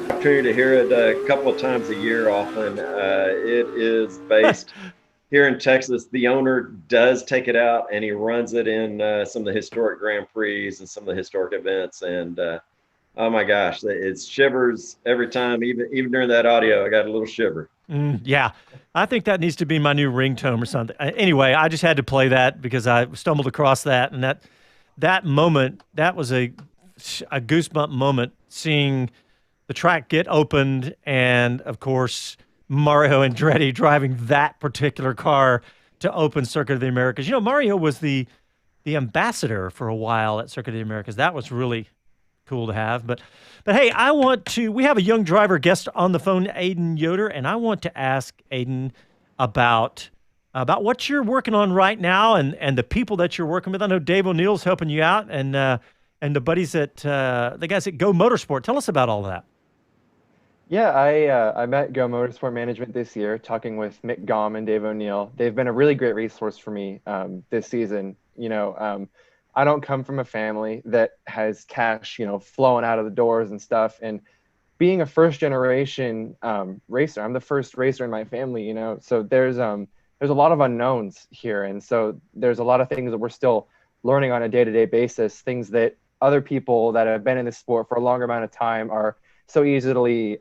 Opportunity to hear it a couple of times a year often. It is based here in Texas. The owner does take it out and he runs it in some of the historic Grand Prix and some of the historic events. And oh my gosh, it shivers every time, even during that audio, I got a little shiver. Yeah, I think that needs to be my new ringtone or something. Anyway, I just had to play that because I stumbled across that, and that moment, that was a goosebump moment, seeing the track get opened, and of course Mario Andretti driving that particular car to open Circuit of the Americas. You know, Mario was the ambassador for a while at Circuit of the Americas. That was really cool to have. But hey, we have a young driver guest on the phone, Aiden Yoder, and I want to ask Aiden about what you're working on right now and the people that you're working with. I know Dave O'Neill's helping you out, and the buddies at the guys at Go Motorsport. Tell us about all of that. Yeah, I met Go Motorsport Management this year, talking with Mick Gaume and Dave O'Neill. They've been a really great resource for me this season. I don't come from a family that has cash, flowing out of the doors and stuff. And being a first generation racer, I'm the first racer in my family, so there's there's a lot of unknowns here. And so there's a lot of things that we're still learning on a day-to-day basis, things that other people that have been in the sport for a longer amount of time are so easily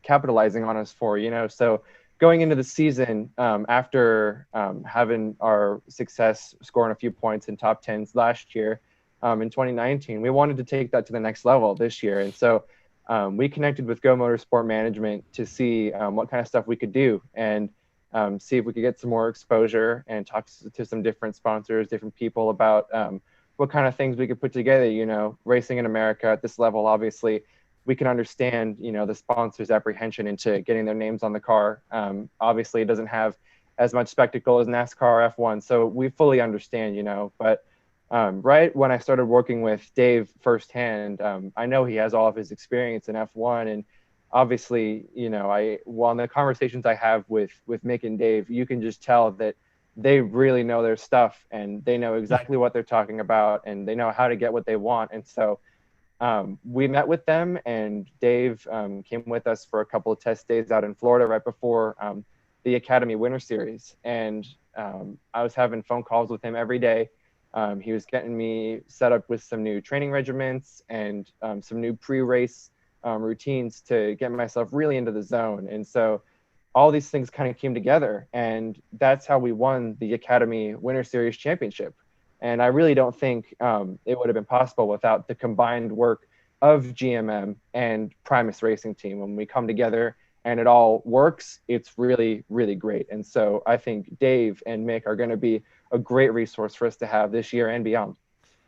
capitalizing on us for, So going into the season, after having our success scoring a few points in top 10s last year, in 2019, we wanted to take that to the next level this year. And so we connected with Go Motorsport Management to see what kind of stuff we could do and see if we could get some more exposure and talk to some different sponsors, different people about what kind of things we could put together. Racing in America at this level, obviously, we can understand, the sponsors' apprehension into getting their names on the car. Obviously, it doesn't have as much spectacle as NASCAR F1, so we fully understand, But right when I started working with Dave firsthand, I know he has all of his experience in F1, and obviously, on the conversations I have with Mick and Dave, you can just tell that they really know their stuff and they know exactly what they're talking about and they know how to get what they want. And so we met with them, and Dave came with us for a couple of test days out in Florida right before the Academy Winter Series. And I was having phone calls with him every day. He was getting me set up with some new training regiments and some new pre-race routines to get myself really into the zone. And so all these things kind of came together, and that's how we won the Academy Winter Series Championship. And I really don't think it would have been possible without the combined work of GMM and Primus Racing Team. When we come together and it all works, it's really, really great. And so I think Dave and Mick are going to be a great resource for us to have this year and beyond.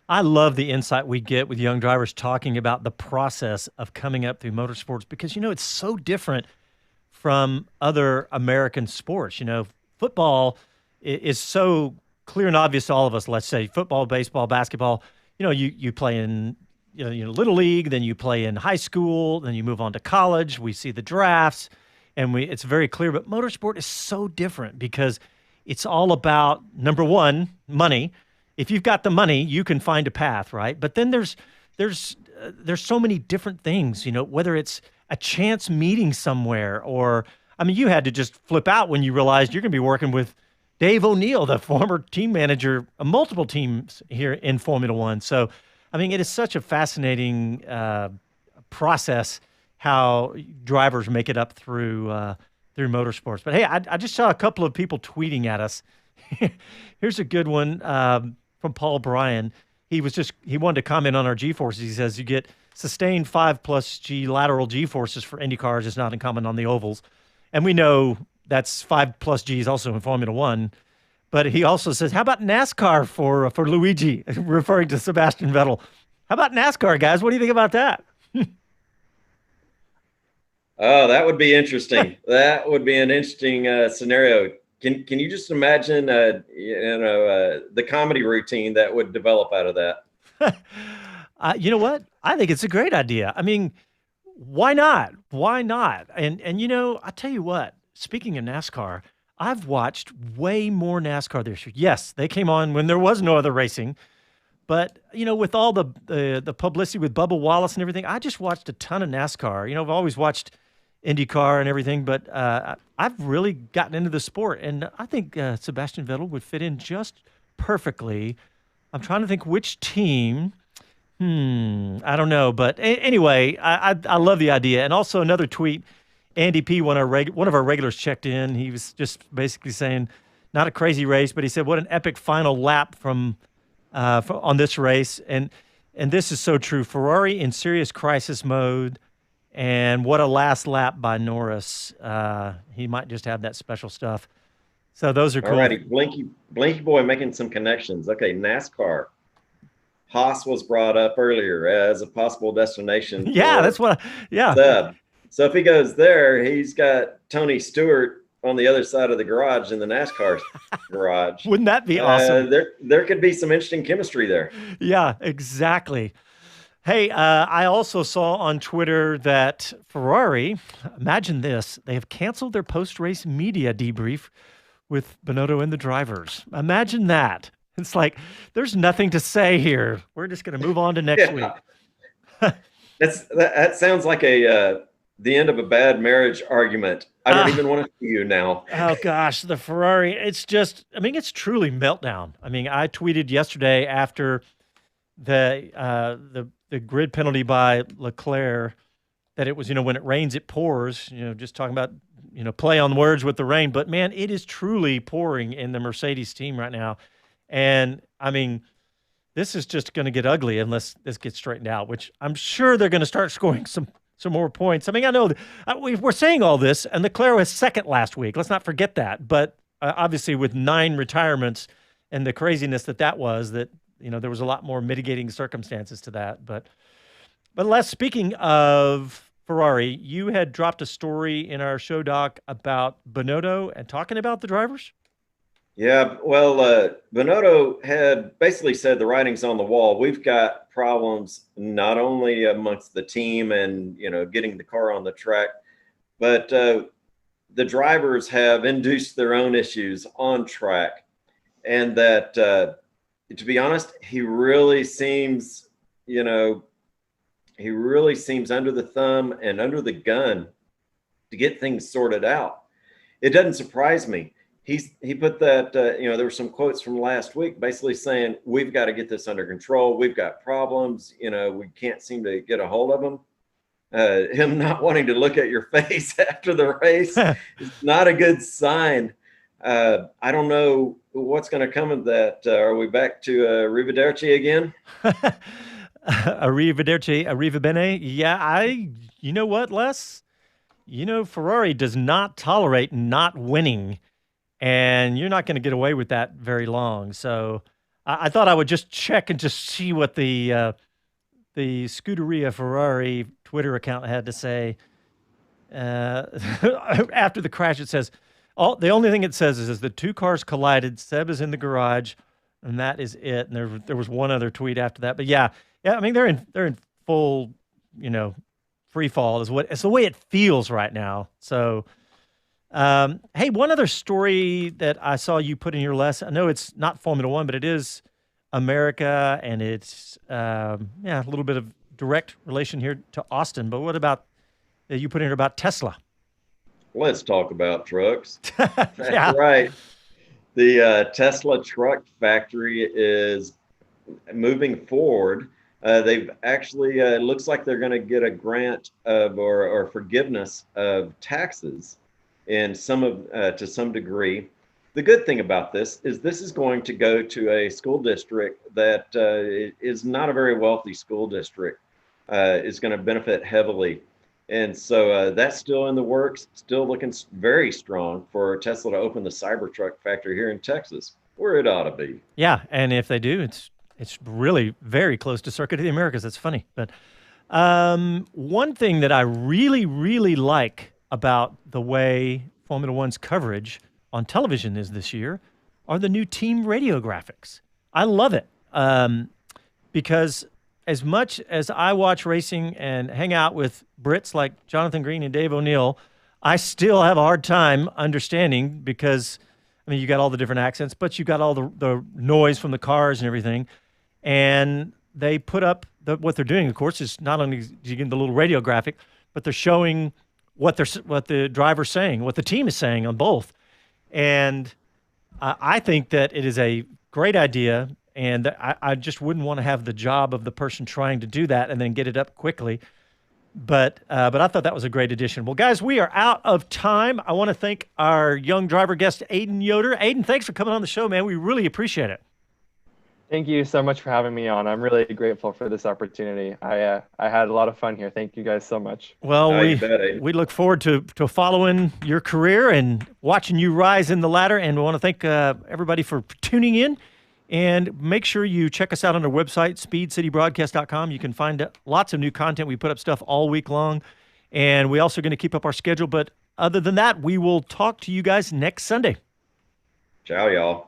I love the insight we get with young drivers talking about the process of coming up through motorsports because, it's so different from other American sports. Football is so clear and obvious to all of us. Let's say football, baseball, basketball. You play in little league, then you play in high school, then you move on to college. We see the drafts, and it's very clear. But motorsport is so different because it's all about, number one, money. If you've got the money, you can find a path, right? But then there's so many different things. Whether it's a chance meeting somewhere, or you had to just flip out when you realized you're going to be working with Dave O'Neill, the former team manager of multiple teams here in Formula One. So, it is such a fascinating process how drivers make it up through motorsports. But hey, I just saw a couple of people tweeting at us. Here's a good one from Paul Bryan. He wanted to comment on our G-forces. He says you get sustained 5+ G lateral G-forces for Indy cars is not uncommon on the ovals. And we know that's 5+ Gs also in Formula One. But he also says, how about NASCAR for Luigi, referring to Sebastian Vettel? How about NASCAR, guys? What do you think about that? Oh, that would be interesting. That would be an interesting scenario. Can you just imagine, the comedy routine that would develop out of that? You know what? I think it's a great idea. Why not? Why not? And I tell you what, speaking of NASCAR, I've watched way more NASCAR this year. Yes, they came on when there was no other racing. But, with all the publicity with Bubba Wallace and everything, I just watched a ton of NASCAR. I've always watched IndyCar and everything, but I've really gotten into the sport. And I think Sebastian Vettel would fit in just perfectly. I'm trying to think which team. I don't know. But anyway, I love the idea. And also another tweet, Andy P., one of our regulars checked in. He was just basically saying, not a crazy race, but he said, what an epic final lap on this race. And this is so true. Ferrari in serious crisis mode. And what a last lap by Norris. He might just have that special stuff. So those are cool. All righty, Blinky Boy making some connections. Okay, NASCAR. Haas was brought up earlier as a possible destination. Yeah, that's what. Yeah. Seb. So if he goes there, he's got Tony Stewart on the other side of the garage in the NASCAR garage. Wouldn't that be awesome? There could be some interesting chemistry there. Yeah, exactly. Hey, I also saw on Twitter that Ferrari, imagine this, they have canceled their post-race media debrief with Binotto and the drivers. Imagine that. It's like, there's nothing to say here. We're just going to move on to next week. That sounds like a the end of a bad marriage argument. I don't even want to see you now. Oh gosh, the Ferrari. It's just, I mean, it's truly meltdown. I mean, I tweeted yesterday after the grid penalty by Leclerc that it was, when it rains, it pours, just talking about, play on words with the rain. But man, it is truly pouring in the Mercedes team right now. And I mean, this is just going to get ugly unless this gets straightened out, which I'm sure they're going to start scoring some more points. I mean, I know we're saying all this, and Leclerc was second last week. Let's not forget that. But obviously, with 9 retirements and the craziness that was, that there was a lot more mitigating circumstances to that. But Les, speaking of Ferrari, you had dropped a story in our show doc about Binotto and talking about the drivers. Yeah, well, Binotto had basically said the writing's on the wall. We've got problems not only amongst the team and, getting the car on the track, but the drivers have induced their own issues on track. And that, to be honest, he really seems under the thumb and under the gun to get things sorted out. It doesn't surprise me. He put that, there were some quotes from last week basically saying, we've got to get this under control. We've got problems. We can't seem to get a hold of them. Him not wanting to look at your face after the race is not a good sign. I don't know what's going to come of that. Are we back to Arrivederci again? Arrivederci, arriva bene. Yeah, you know what, Les? Ferrari does not tolerate not winning. And you're not going to get away with that very long. So I thought I would just check and just see what the Scuderia Ferrari Twitter account had to say. After the crash, it says, the only thing it says is the 2 cars collided. Seb is in the garage, and that is it. And there was one other tweet after that. But yeah. I mean, they're in full, free fall it's the way it feels right now. So. Hey, one other story that I saw you put in your list. I know it's not Formula One, but it is America, and it's a little bit of direct relation here to Austin. But what about you put in here about Tesla? Let's talk about trucks. Yeah. That's right. The Tesla truck factory is moving forward. They've actually looks like they're going to get a grant or forgiveness of taxes. And to some degree. The good thing about this is going to go to a school district that is not a very wealthy school district, is going to benefit heavily. And so that's still in the works, still looking very strong for Tesla to open the Cybertruck factory here in Texas, where it ought to be. Yeah, and if they do, it's really very close to Circuit of the Americas. That's funny. But one thing that I really, really like about the way Formula One's coverage on television is this year are the new team radio graphics. I love it because as much as I watch racing and hang out with Brits like Jonathan Green and Dave O'Neill, I still have a hard time understanding because, I mean, you got all the different accents, but you got all the noise from the cars and everything. And they put up what they're doing, of course, is not only you get the little radio graphic, but they're showing what the driver's saying, what the team is saying on both. And I think that it is a great idea, and I just wouldn't want to have the job of the person trying to do that and then get it up quickly. But I thought that was a great addition. Well, guys, we are out of time. I want to thank our young driver guest, Aiden Yoder. Aiden, thanks for coming on the show, man. We really appreciate it. Thank you so much for having me on. I'm really grateful for this opportunity. I had a lot of fun here. Thank you guys so much. Well, we look forward to following your career and watching you rise in the ladder. And we want to thank everybody for tuning in. And make sure you check us out on our website, speedcitybroadcast.com. You can find lots of new content. We put up stuff all week long. And we also going to keep up our schedule. But other than that, we will talk to you guys next Sunday. Ciao, y'all.